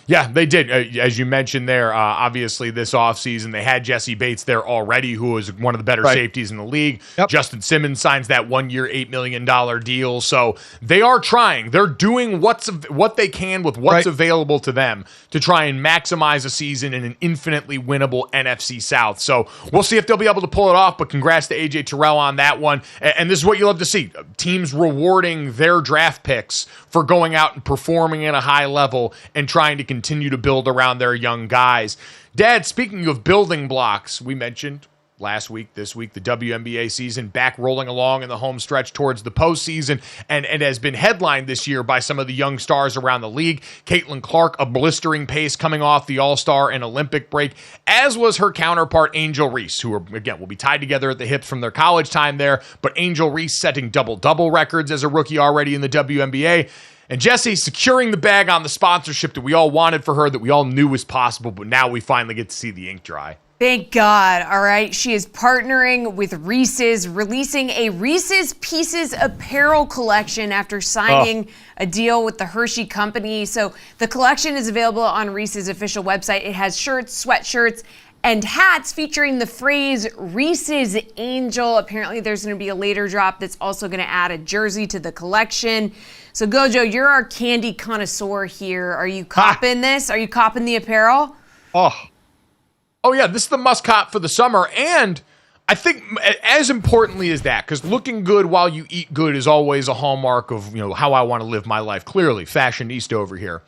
Yeah, they did. As you mentioned there, obviously this offseason, they had Jesse Bates there already, who was one of the better safeties in the league. Yep. Justin Simmons signs that 1-year, $8 million deal. So they are trying. They're doing what they can with what's available to them to try and maximize a season in an infinitely winnable NFC South. So we'll see if they'll be able to pull it off, but congrats to AJ Terrell on that one. And this is what you love to see. Teams rewarding their draft picks for going out and performing at a high level and trying to continue to build around their young guys. Dad, speaking of building blocks, we mentioned last week, this week, the WNBA season back rolling along in the home stretch towards the postseason, and has been headlined this year by some of the young stars around the league. Caitlin Clark, a blistering pace coming off the All-Star and Olympic break, as was her counterpart Angel Reese, who will be tied together at the hips from their college time there, but Angel Reese setting double-double records as a rookie already in the WNBA. And Jesse securing the bag on the sponsorship that we all wanted for her, that we all knew was possible, but now we finally get to see the ink dry. Thank God. All right. She is partnering with Reese's, releasing a Reese's Pieces apparel collection after signing a deal with the Hershey Company. So the collection is available on Reese's official website. It has shirts, sweatshirts, and hats featuring the phrase Reese's Angel. Apparently there's going to be a later drop that's also going to add a jersey to the collection. So GoJo, you're our candy connoisseur here. Are you copping this? Are you copping the apparel? Oh yeah, this is the must cop for the summer. And I think as importantly as that, because looking good while you eat good is always a hallmark of, how I want to live my life. Clearly, fashionista over here.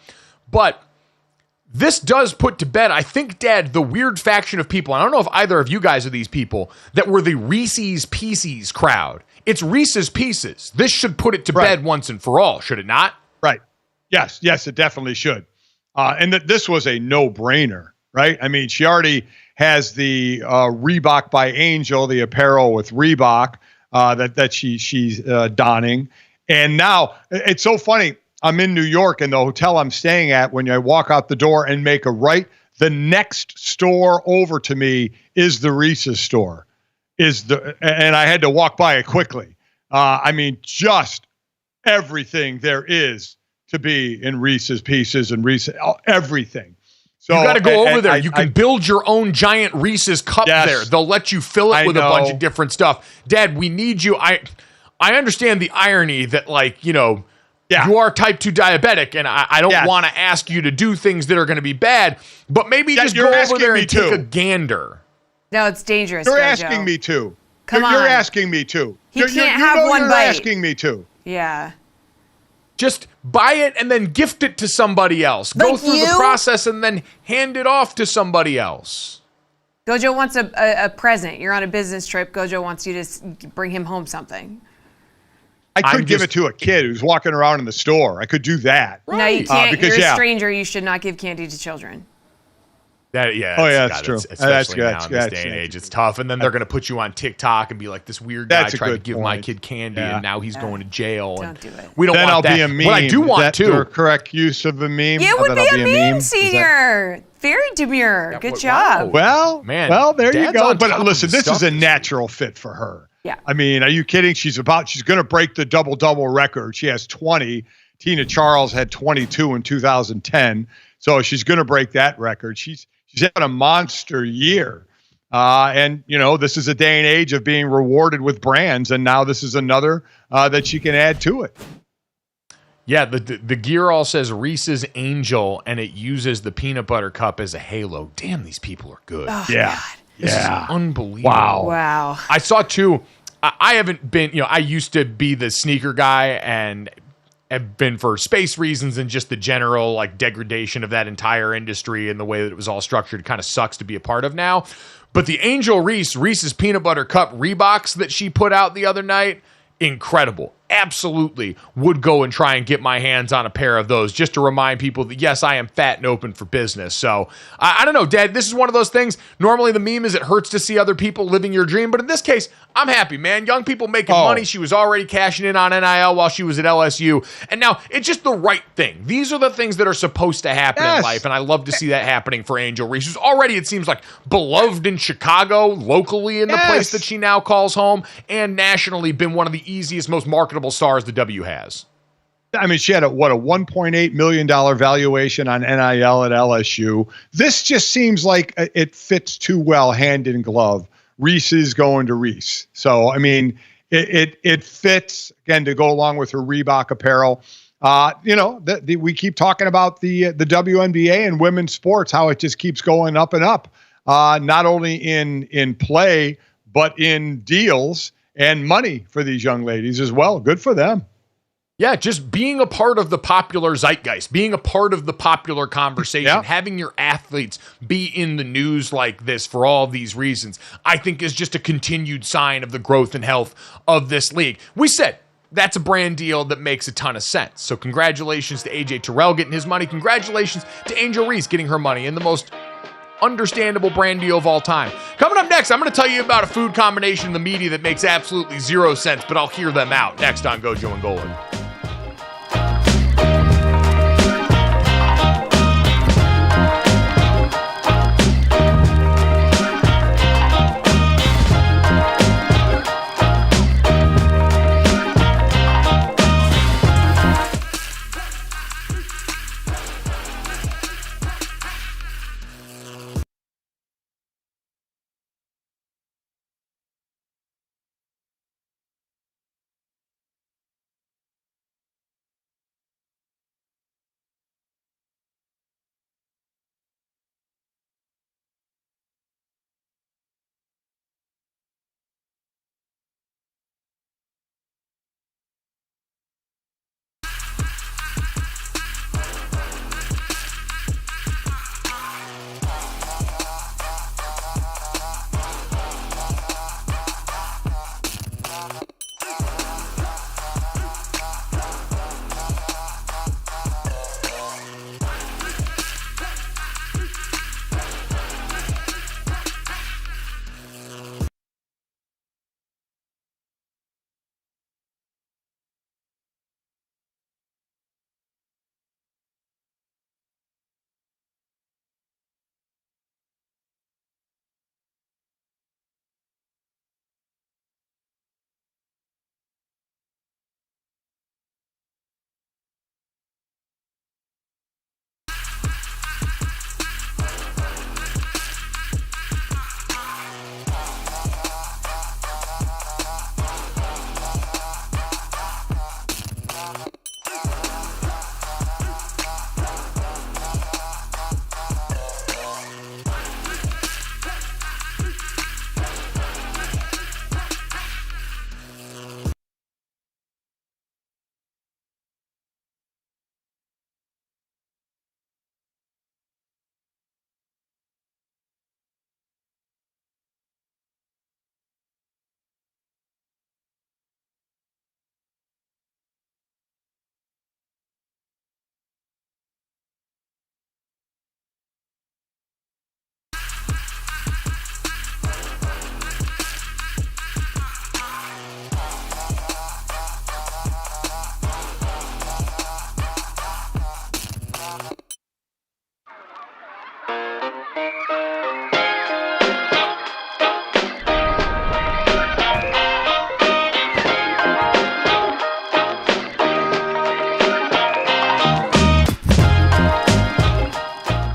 But this does put to bed, I think, Dad, the weird faction of people. I don't know if either of you guys are these people that were the Reese's Pieces crowd. It's Reese's Pieces. This should put it to bed once and for all, should it not? Right. Yes, it definitely should. And that this was a no-brainer, right? I mean, she already has the Reebok by Angel, the apparel with Reebok that she's donning. And now, it's so funny. I'm in New York, and the hotel I'm staying at, when I walk out the door and make a right, the next store over to me is the Reese's store. And I had to walk by it quickly. I mean, just everything there is to be in Reese's Pieces and Reese's, everything. So you got to go over there. You can build your own giant Reese's cup there. They'll let you fill it with a bunch of different stuff. Dad, we need you. I understand the irony that, you are type 2 diabetic, and I don't want to ask you to do things that are going to be bad, but maybe just go over there and take a gander. No, it's dangerous. You're GoJo. asking me to. Come on. You're asking me to. He can't have one bite. You're asking me to. Yeah. Just buy it and then gift it to somebody else. Go through the process and then hand it off to somebody else. GoJo wants a present. You're on a business trip. GoJo wants you to bring him home something. I could give it to a kid who's walking around in the store. I could do that. No, you can't. You're a stranger. You should not give candy to children. That's true. Especially now in this day and age, it's tough. And then they're going to put you on TikTok and be like, this weird guy tried to give my kid candy, and now he's going to jail. Don't do it. We don't then want I'll that. be a meme. What I do want to. Your correct use of a meme. You would be a meme, Senior. Very demure. Good job. Well, there you go. But listen, this is a stuff. natural fit for her. Yeah. I mean, are you kidding? She's going to break the double-double record. She has 20. Tina Charles had 22 in 2010. So she's going to break that record. She's having a monster year. And, this is a day and age of being rewarded with brands. And now this is another that she can add to it. Yeah, the gear all says Reese's Angel, and it uses the peanut butter cup as a halo. Damn, these people are good. Oh, yeah. God. This is unbelievable. Wow. I saw, too, I haven't been, I used to be the sneaker guy and have been for space reasons and just the general degradation of that entire industry and the way that it was all structured kind of sucks to be a part of now. But the Angel Reese's Peanut Butter Cup Reeboks that she put out the other night, incredible. Absolutely would go and try and get my hands on a pair of those just to remind people that, yes, I am fat and open for business. So I don't know, Dad, this is one of those things. Normally the meme is it hurts to see other people living your dream. But in this case, I'm happy, man. Young people making money. She was already cashing in on NIL while she was at LSU. And now it's just the right thing. These are the things that are supposed to happen in life. And I love to see that happening for Angel Reese, who's already, it seems like, beloved in Chicago, locally in the place that she now calls home, and nationally been one of the easiest, most marketable stars the W has. I mean, she had a $1.8 million valuation on NIL at LSU. This just seems like it fits too well hand in glove. Reese is going to Reese. So, I mean, it fits, again, to go along with her Reebok apparel. We keep talking about the WNBA and women's sports, how it just keeps going up and up, not only in play, but in deals and money for these young ladies as well. Good for them. Yeah, just being a part of the popular zeitgeist, being a part of the popular conversation, having your athletes be in the news like this for all these reasons, I think is just a continued sign of the growth and health of this league. We said that's a brand deal that makes a ton of sense. So congratulations to AJ Terrell getting his money. Congratulations to Angel Reese getting her money in the most understandable brand deal of all time. Coming up next, I'm going to tell you about a food combination in the media that makes absolutely zero sense, but I'll hear them out next on GoJo and Golic.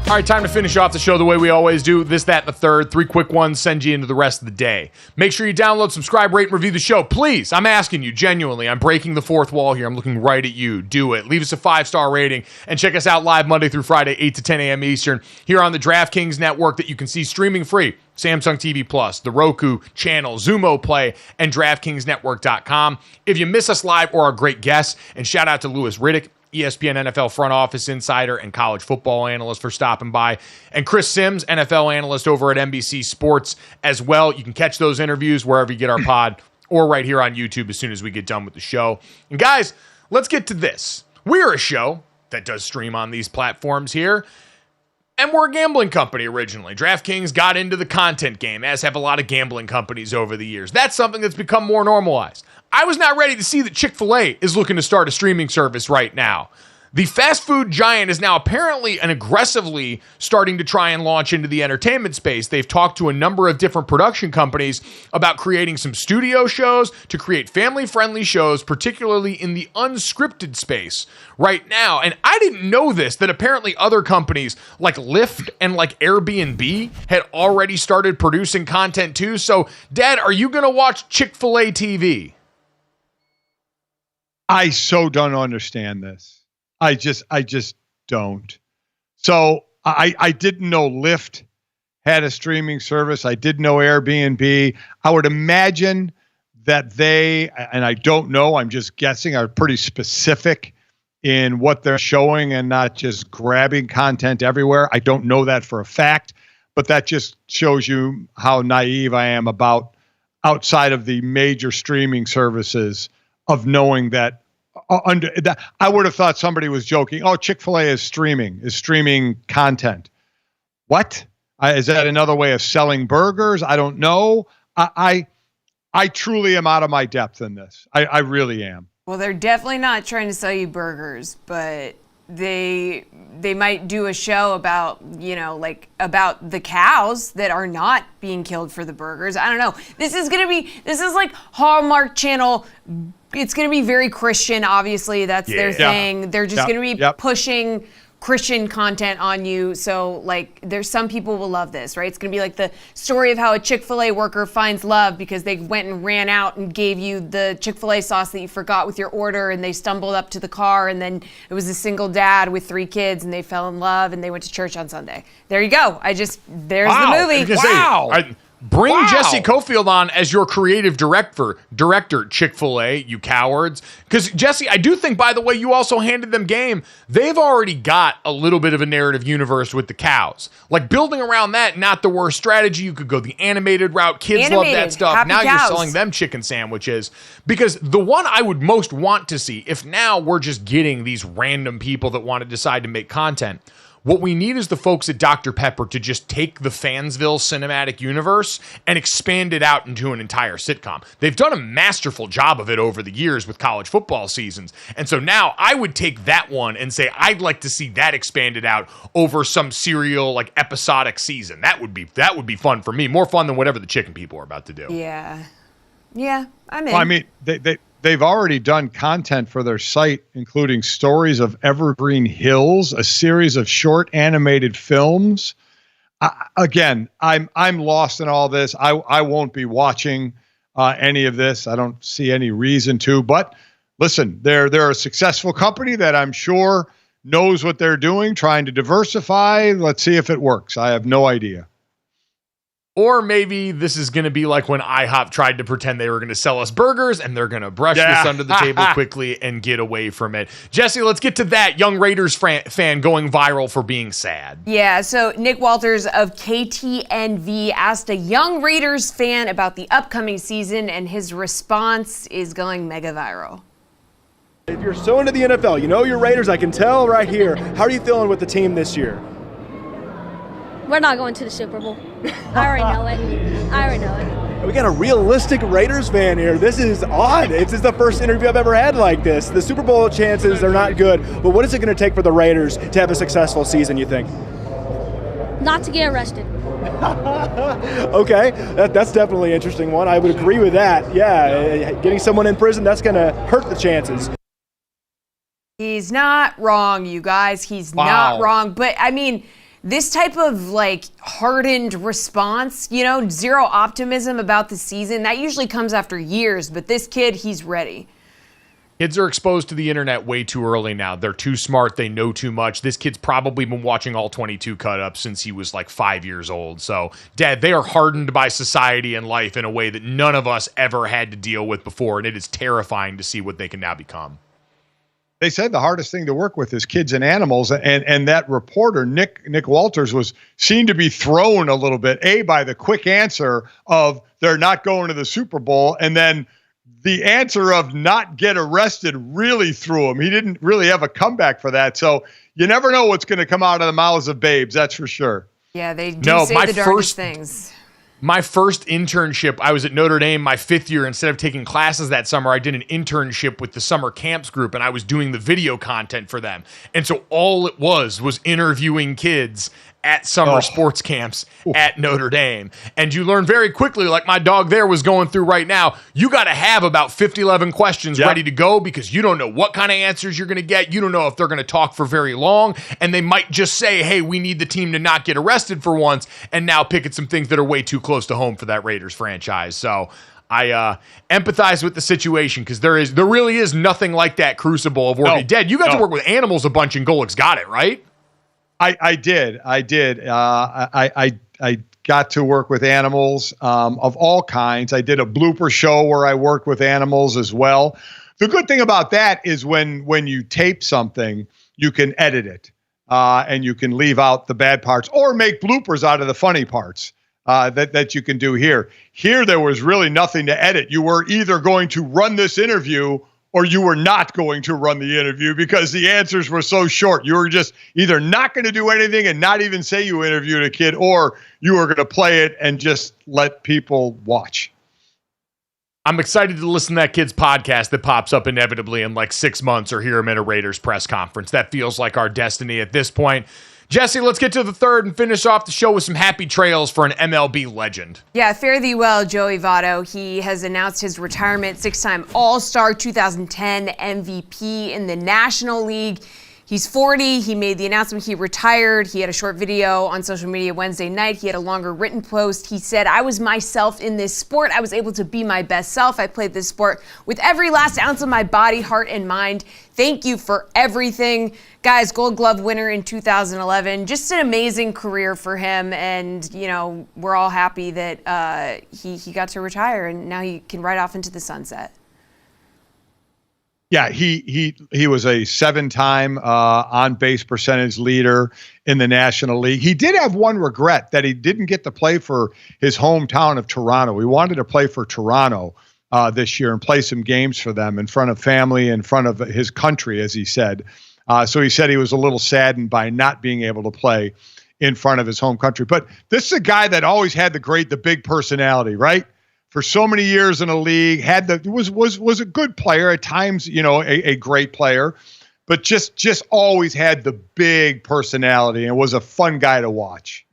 All right, time to finish off the show the way we always do. This, that, and the third. 3 quick ones send you into the rest of the day. Make sure you download, subscribe, rate, and review the show. Please, I'm asking you, genuinely. I'm breaking the fourth wall here. I'm looking right at you. Do it. Leave us a 5-star rating and check us out live Monday through Friday, 8 to 10 a.m. Eastern, here on the DraftKings network that you can see streaming free. Samsung TV Plus, the Roku channel, Xumo Play, and DraftKingsNetwork.com. If you miss us live or our great guests, and shout out to Louis Riddick, ESPN NFL front office insider and college football analyst, for stopping by, and Chris SIMMS, NFL analyst over at NBC Sports as well. You can catch those interviews wherever you get our pod or right here on YouTube as soon as we get done with the show. And guys, let's get to this. We're a show that does stream on these platforms here, and we're a gambling company originally. DraftKings got into the content game, as have a lot of gambling companies over the years. That's something that's become more normalized. I was not ready to see that Chick-fil-A is looking to start a streaming service right now. The fast food giant is now apparently and aggressively starting to try and launch into the entertainment space. They've talked to a number of different production companies about creating some studio shows to create family-friendly shows, particularly in the unscripted space right now. And I didn't know this, that apparently other companies like Lyft and like Airbnb had already started producing content too. So, Dad, are you going to watch Chick-fil-A TV? I so don't understand this. I just don't. So I didn't know Lyft had a streaming service. I didn't know Airbnb. I would imagine that they, and I don't know, I'm just guessing, are pretty specific in what they're showing and not just grabbing content everywhere. I don't know that for a fact, but that just shows you how naive I am about outside of the major streaming services of knowing that under that. I would have thought somebody was joking. Oh, Chick-fil-A is streaming content. What? Is that another way of selling burgers? I don't know. I truly am out of my depth in this. I really am. Well, they're definitely not trying to sell you burgers, but they might do a show about, about the cows that are not being killed for the burgers. I don't know. This is like Hallmark Channel. It's going to be very Christian, obviously. That's their thing. They're just going to be pushing Christian content on you. So, there's some people will love this, right? It's going to be like the story of how a Chick-fil-A worker finds love because they went and ran out and gave you the Chick-fil-A sauce that you forgot with your order, and they stumbled up to the car, and then it was a single dad with 3 kids, and they fell in love, and they went to church on Sunday. There you go. There's the movie. Wow. Bring Jesse Cofield on as your creative director, Chick-fil-A, you cowards. Because, Jesse, I do think, by the way, you also handed them game. They've already got a little bit of a narrative universe with the cows. Like, building around that, not the worst strategy. You could go the animated route. Kids love that stuff. Happy now cows. You're selling them chicken sandwiches. Because the one I would most want to see, if now we're just getting these random people that want to decide to make content, what we need is the folks at Dr. Pepper to just take the Fansville cinematic universe and expand it out into an entire sitcom. They've done a masterful job of it over the years with college football seasons. And so now I would take that one and say, I'd like to see that expanded out over some serial, episodic season. That would be fun for me. More fun than whatever the chicken people are about to do. Yeah. Yeah, I'm in. Well, I mean, they've already done content for their site, including stories of Evergreen Hills, a series of short animated films. Again, I'm lost in all this. I won't be watching any of this. I don't see any reason to. But listen, they're a successful company that I'm sure knows what they're doing, trying to diversify. Let's see if it works. I have no idea. Or maybe this is going to be like when IHOP tried to pretend they were going to sell us burgers, and they're going to brush this under the table quickly and get away from it. Jesse, let's get to that young Raiders fan going viral for being sad. Yeah, so Nick Walters of KTNV asked a young Raiders fan about the upcoming season, and his response is going mega viral. If you're so into the NFL, you know your Raiders, I can tell right here. How are you feeling with the team this year? We're not going to the Super Bowl. I already know it. We got a realistic Raiders fan here. This is odd. This is the first interview I've ever had like this. The Super Bowl chances are not good, but what is it going to take for the Raiders to have a successful season, you think? Not to get arrested. Okay, that's definitely an interesting one. I would agree with that. Yeah, getting someone in prison, that's going to hurt the chances. He's not wrong, you guys. He's not wrong. But, I mean, this type of like hardened response, zero optimism about the season, that usually comes after years. But this kid, he's ready. Kids are exposed to the internet way too early now. They're too smart. They know too much. This kid's probably been watching all 22 cut-ups since he was like 5 years old. So, Dad, they are hardened by society and life in a way that none of us ever had to deal with before, and it is terrifying to see what they can now become. They said the hardest thing to work with is kids and animals, and that reporter, Nick Walters, seemed to be thrown a little bit, by the quick answer of they're not going to the Super Bowl, and then the answer of not get arrested really threw him. He didn't really have a comeback for that. So you never know what's going to come out of the mouths of babes. That's for sure. Yeah, they do say the darndest things. My first internship, I was at Notre Dame my 5th year. Instead of taking classes that summer, I did an internship with the summer camps group, and I was doing the video content for them. And so all it was interviewing kids at summer sports camps at Notre Dame. And you learn very quickly, like my dog there was going through right now, you got to have about 11 questions ready to go, because you don't know what kind of answers you're going to get. You don't know if they're going to talk for very long, and they might just say, hey, we need the team to not get arrested for once, and now pick at some things that are way too close to home for that Raiders franchise. So I empathize with the situation, because there really is nothing like that crucible of working. Dad, you got to work with animals a bunch, and Golic's got it, right? I did. I got to work with animals of all kinds. I did a blooper show where I worked with animals as well. The good thing about that is when you tape something, you can edit it and you can leave out the bad parts or make bloopers out of the funny parts that you can do here. Here, there was really nothing to edit. You were either going to run this interview or you were not going to run the interview, because the answers were so short. You were just either not going to do anything and not even say you interviewed a kid, or you were going to play it and just let people watch. I'm excited to listen to that kid's podcast that pops up inevitably in like 6 months, or hear him at a Raiders press conference. That feels like our destiny at this point. Jesse, let's get to the third and finish off the show with some happy trails for an MLB legend. Yeah, fare thee well, Joey Votto. He has announced his retirement, 6-time All-Star, 2010 MVP in the National League. He's 40. He made the announcement he retired. He had a short video on social media Wednesday night. He had a longer written post. He said, I was myself in this sport. I was able to be my best self. I played this sport with every last ounce of my body, heart, and mind. Thank you for everything. Guys, Gold Glove winner in 2011. Just an amazing career for him. And, we're all happy that he got to retire, and now he can ride off into the sunset. Yeah, he was a 7-time on-base percentage leader in the National League. He did have one regret, that he didn't get to play for his hometown of Toronto. He wanted to play for Toronto this year and play some games for them in front of family, in front of his country, as he said. So he said he was a little saddened by not being able to play in front of his home country. But this is a guy that always had the big personality, right? For so many years in the league, was a good player at times, a great player, but just always had the big personality and was a fun guy to watch.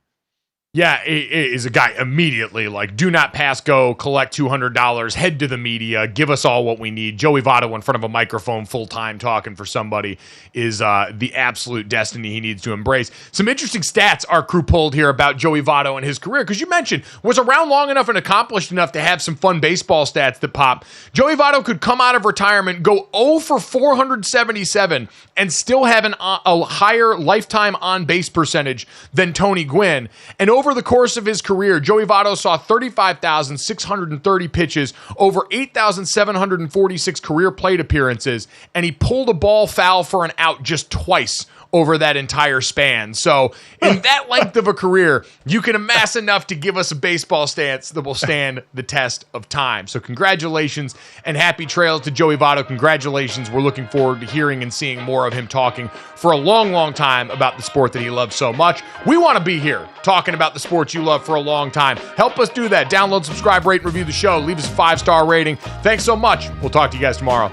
Yeah, it is a guy immediately like, do not pass go, collect $200, head to the media, give us all what we need. Joey Votto in front of a microphone full-time talking for somebody is the absolute destiny he needs to embrace. Some interesting stats our crew pulled here about Joey Votto and his career, because you mentioned was around long enough and accomplished enough to have some fun baseball stats that pop. Joey Votto could come out of retirement, go 0 for 477, and still have a higher lifetime on-base percentage than Tony Gwynn. And over the course of his career, Joey Votto saw 35,630 pitches, over 8,746 career plate appearances, and he pulled a ball foul for an out just twice over that entire span. So in that length of a career, you can amass enough to give us a baseball stance that will stand the test of time. So congratulations and happy trails to Joey Votto. Congratulations. We're looking forward to hearing and seeing more of him talking for a long, long time about the sport that he loves so much. We want to be here talking about the sports you love for a long time. Help us do that. Download, subscribe, rate, and review the show. Leave us a 5-star rating. Thanks so much. We'll talk to you guys tomorrow.